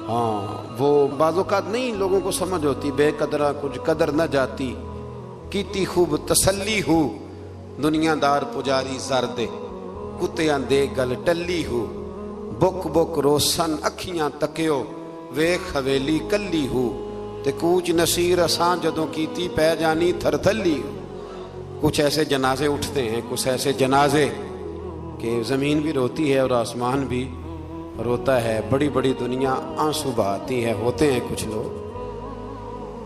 ہاں، وہ بعض اوقات نہیں لوگوں کو سمجھ ہوتی، بے قدرہ کچھ قدر نہ جاتی، کیتی خوب تسلی ہو، دنیا دار پجاری زردے، کتیاں دے گل ٹلی ہو، بک بک روسن اکھیاں تکیو، ویکھ حویلی کلی ہو، تے کوچ نصیر اساں جدوں کیتی پہ جانی تھر تھلی ہو. کچھ ایسے جنازے اٹھتے ہیں، کچھ ایسے جنازے کہ زمین بھی روتی ہے اور آسمان بھی روتا ہے. بڑی بڑی دنیا آنسو بہاتی ہے. ہوتے ہیں کچھ لوگ.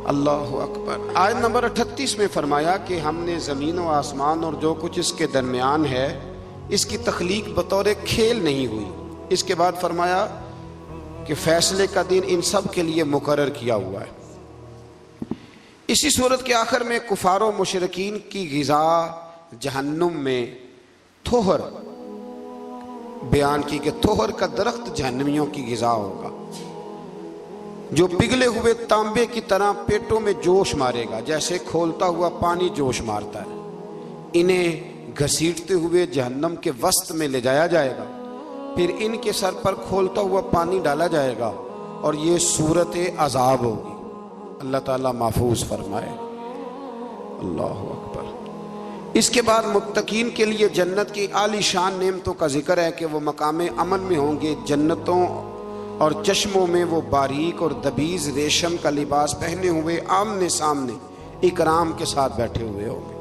اللہ اکبر. آیت نمبر 38 میں فرمایا کہ ہم نے زمین و آسمان اور جو کچھ اس کے درمیان ہے اس کی تخلیق بطور کھیل نہیں ہوئی. اس کے بعد فرمایا کہ فیصلے کا دن ان سب کے لیے مقرر کیا ہوا ہے. اسی صورت کے آخر میں کفار و مشرکین کی غذا جہنم میں تھوہر بیان کی کہ تھوہر کا درخت جہنمیوں کی غذا ہوگا جو پگھلے ہوئے تانبے کی طرح پیٹوں میں جوش مارے گا جیسے کھولتا ہوا پانی جوش مارتا ہے. انہیں گھسیٹتے ہوئے جہنم کے وسط میں لے جایا جائے گا، پھر ان کے سر پر کھولتا ہوا پانی ڈالا جائے گا اور یہ صورت عذاب ہوگی. اللہ تعالیٰ محفوظ فرمائے. اللہ اکبر. اس کے بعد متقین کے لیے جنت کی عالی شان نعمتوں کا ذکر ہے کہ وہ مقام امن میں ہوں گے. جنتوں اور چشموں میں وہ باریک اور دبیز ریشم کا لباس پہنے ہوئے آمنے سامنے اکرام کے ساتھ بیٹھے ہوئے ہوں گے.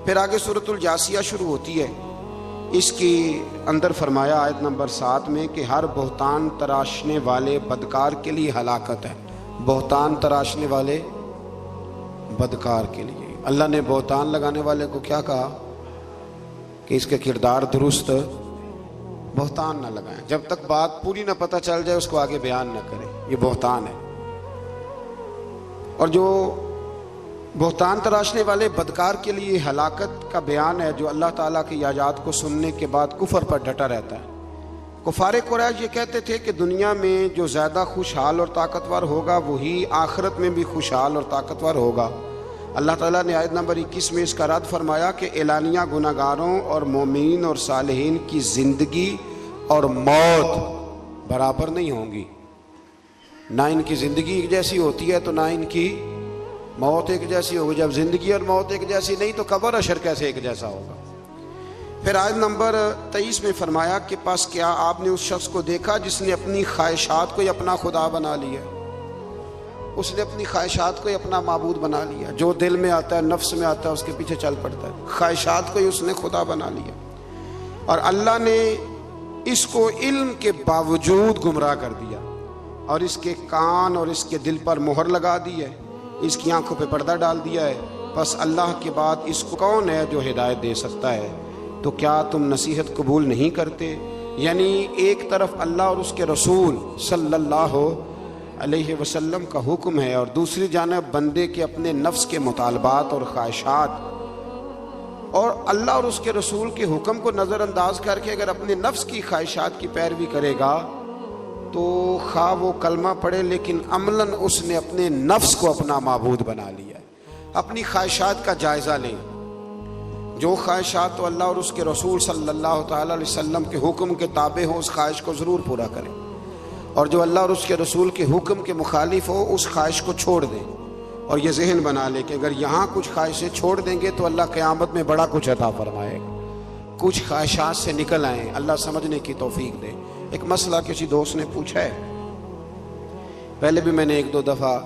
پھر آگے سورۃ الجاثیہ شروع ہوتی ہے. اس کی اندر فرمایا آیت نمبر 7 میں کہ ہر بہتان تراشنے والے بدکار کے لیے ہلاکت ہے. بہتان تراشنے والے بدکار کے لیے. اللہ نے بہتان لگانے والے کو کیا کہا کہ اس کے کردار درست بہتان نہ لگائیں. جب تک بات پوری نہ پتہ چل جائے اس کو آگے بیان نہ کریں. یہ بہتان ہے. اور جو بہتان تراشنے والے بدکار کے لیے ہلاکت کا بیان ہے جو اللہ تعالیٰ کی آیات کو سننے کے بعد کفر پر ڈٹا رہتا ہے. کفار قریش یہ کہتے تھے کہ دنیا میں جو زیادہ خوشحال اور طاقتور ہوگا وہی آخرت میں بھی خوشحال اور طاقتور ہوگا. اللہ تعالیٰ نے آیت نمبر 21 میں اس کا رد فرمایا کہ اعلانیہ گناہگاروں اور مومنین اور صالحین کی زندگی اور موت برابر نہیں ہوں گی. نہ ان کی زندگی ایک جیسی ہوتی ہے تو نہ ان کی موت ایک جیسی ہوگی. جب زندگی اور موت ایک جیسی نہیں تو قبر حشر کیسے ایک جیسا ہوگا. پھر آیت نمبر 23 میں فرمایا کہ پس کیا آپ نے اس شخص کو دیکھا جس نے اپنی خواہشات کو ہی اپنا خدا بنا لیا. اس نے اپنی خواہشات کو ہی اپنا معبود بنا لیا. جو دل میں آتا ہے, نفس میں آتا ہے, اس کے پیچھے چل پڑتا ہے. خواہشات کو ہی اس نے خدا بنا لیا. اور اللہ نے اس کو علم کے باوجود گمراہ کر دیا اور اس کے کان اور اس کے دل پر مہر لگا دی ہے, اس کی آنکھوں پہ پردہ ڈال دیا ہے. بس اللہ کے بعد اس کو کون ہے جو ہدایت دے سکتا ہے؟ تو کیا تم نصیحت قبول نہیں کرتے؟ یعنی ایک طرف اللہ اور اس کے رسول صلی اللہ علیہ وسلم کا حکم ہے اور دوسری جانب بندے کے اپنے نفس کے مطالبات اور خواہشات, اور اللہ اور اس کے رسول کے حکم کو نظر انداز کر کے اگر اپنے نفس کی خواہشات کی پیروی کرے گا تو خواہ وہ کلمہ پڑھے لیکن عملاً اس نے اپنے نفس کو اپنا معبود بنا لیا ہے. اپنی خواہشات کا جائزہ لیں. جو خواہشات تو اللہ اور اس کے رسول صلی اللہ تعالیٰ علیہ وسلم کے حکم کے تابع ہو اس خواہش کو ضرور پورا کریں, اور جو اللہ اور اس کے رسول کے حکم کے مخالف ہو اس خواہش کو چھوڑ دیں. اور یہ ذہن بنا لے کہ اگر یہاں کچھ خواہشیں چھوڑ دیں گے تو اللہ قیامت میں بڑا کچھ عطا فرمائے گا. کچھ خواہشات سے نکل آئیں, اللہ سمجھنے کی توفیق دے. ایک مسئلہ کسی دوست نے پوچھا ہے, پہلے بھی میں نے ایک دو دفعہ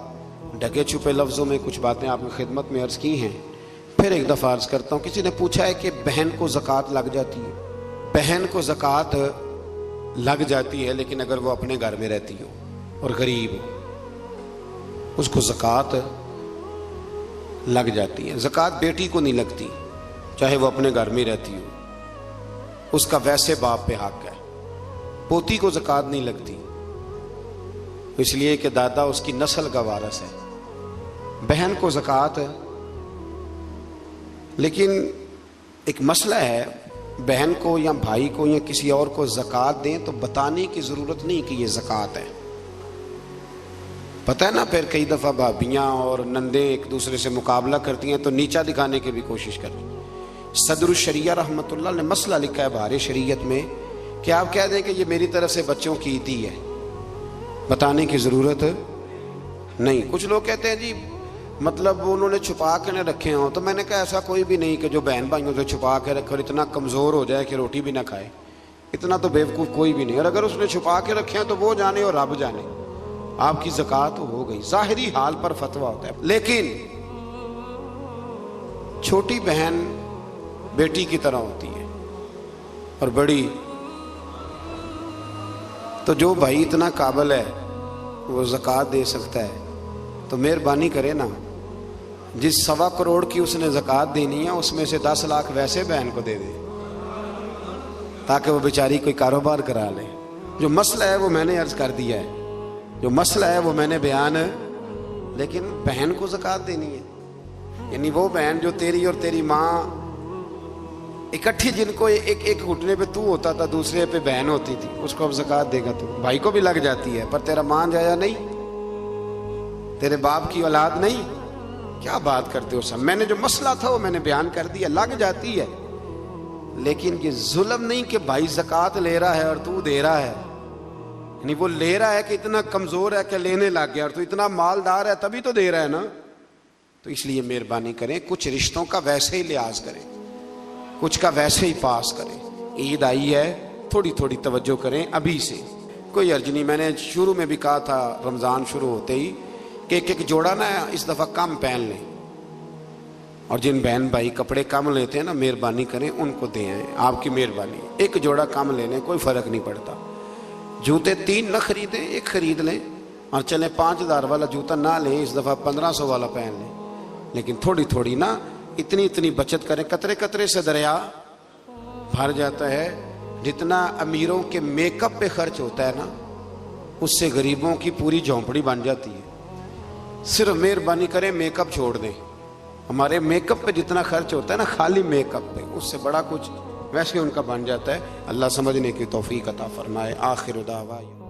ڈھکے چھپے لفظوں میں کچھ باتیں آپ کی خدمت میں عرض کی ہیں, پھر ایک دفعہ عرض کرتا ہوں. کسی نے پوچھا ہے کہ بہن کو زکوٰۃ لگ جاتی ہے. بہن کو زکوٰۃ لگ جاتی ہے لیکن اگر وہ اپنے گھر میں رہتی ہو اور غریب ہو اس کو زکوٰۃ لگ جاتی ہے. زکوٰۃ بیٹی کو نہیں لگتی چاہے وہ اپنے گھر میں رہتی ہو, اس کا ویسے باپ پہ حق ہے. پوتی کو زکوٰۃ نہیں لگتی اس لیے کہ دادا اس کی نسل کا وارث ہے. بہن کو زکوٰۃ, لیکن ایک مسئلہ ہے, بہن کو یا بھائی کو یا کسی اور کو زکوٰۃ دیں تو بتانے کی ضرورت نہیں کہ یہ زکوٰۃ ہے. پتہ ہے نا, پھر کئی دفعہ بھابیاں اور نندیں ایک دوسرے سے مقابلہ کرتی ہیں تو نیچا دکھانے کی بھی کوشش کرتی. صدر الشریعہ رحمۃ اللہ نے مسئلہ لکھا ہے بہار شریعت میں کہ آپ کہہ دیں کہ یہ میری طرف سے بچوں کی عیدی ہے, بتانے کی ضرورت نہیں. کچھ لوگ کہتے ہیں جی مطلب انہوں نے چھپا کے نہ رکھے ہوں, تو میں نے کہا ایسا کوئی بھی نہیں کہ جو بہن بھائیوں سے چھپا کے رکھے اور اتنا کمزور ہو جائے کہ روٹی بھی نہ کھائے. اتنا تو بیوقوف کوئی بھی نہیں. اور اگر اس نے چھپا کے رکھے ہیں تو وہ جانے اور رب جانے, آپ کی زکوٰۃ ہو گئی. ظاہری حال پر فتویٰ ہوتا ہے, لیکن چھوٹی بہن بیٹی کی طرح ہوتی ہے اور بڑی, تو جو بھائی اتنا قابل ہے وہ زکوٰۃ دے سکتا ہے تو مہربانی کرے نا, جس 1.25 کروڑ کی اس نے زکوٰۃ دینی ہے اس میں سے 10 لاکھ ویسے بہن کو دے دے تاکہ وہ بیچاری کوئی کاروبار کرا لے. جو مسئلہ ہے وہ میں نے عرض کر دیا ہے, جو مسئلہ ہے وہ میں نے بیان, لیکن بہن کو زکوٰۃ دینی ہے. یعنی وہ بہن جو تیری اور تیری ماں اکٹھی, جن کو ایک گھٹنے پہ تو ہوتا تھا دوسرے پہ بہن ہوتی تھی, اس کو اب زکوٰۃ دے گا تو بھائی کو بھی لگ جاتی ہے, پر تیرا مان جایا نہیں, تیرے باپ کی اولاد نہیں. کیا بات کرتے ہو سب. میں نے جو مسئلہ تھا وہ میں نے بیان کر دیا, لگ جاتی ہے. لیکن یہ ظلم نہیں کہ بھائی زکوٰۃ لے رہا ہے اور تو دے رہا ہے, یعنی وہ لے رہا ہے کہ اتنا کمزور ہے کہ لینے لگ گیا, اور تو اتنا مالدار ہے تبھی تو دے رہا ہے نا. تو اس لیے مہربانی کریں, کچھ رشتوں کا ویسے ہی لحاظ کریں, کچھ کا ویسے ہی پاس کریں. عید آئی ہے, تھوڑی تھوڑی توجہ کریں ابھی سے, کوئی عرض نہیں. میں نے شروع میں بھی کہا تھا رمضان شروع ہوتے ہی کہ ایک جوڑا نا اس دفعہ کم پہن لیں, اور جن بہن بھائی کپڑے کم لیتے ہیں نا مہربانی کریں ان کو دیں, آپ کی مہربانی. ایک جوڑا کم لے لیں, کوئی فرق نہیں پڑتا. جوتے 3 نہ خریدیں, ایک خرید لیں, اور چلیں 5000 والا جوتا نہ لیں, اس دفعہ 1500 والا پہن لیں. لیکن تھوڑی تھوڑی نا اتنی بچت کریں. قطرے قطرے سے دریا بھر جاتا ہے. جتنا امیروں کے میک اپ پہ خرچ ہوتا ہے نا, اس سے غریبوں کی پوری جھونپڑی بن جاتی ہے. صرف مہربانی کریں میک اپ چھوڑ دیں. ہمارے میک اپ پہ جتنا خرچ ہوتا ہے نا خالی میک اپ پہ, اس سے بڑا کچھ ویسے ان کا بن جاتا ہے. اللہ سمجھنے کی توفیق عطا فرمائے. آخر دعوانا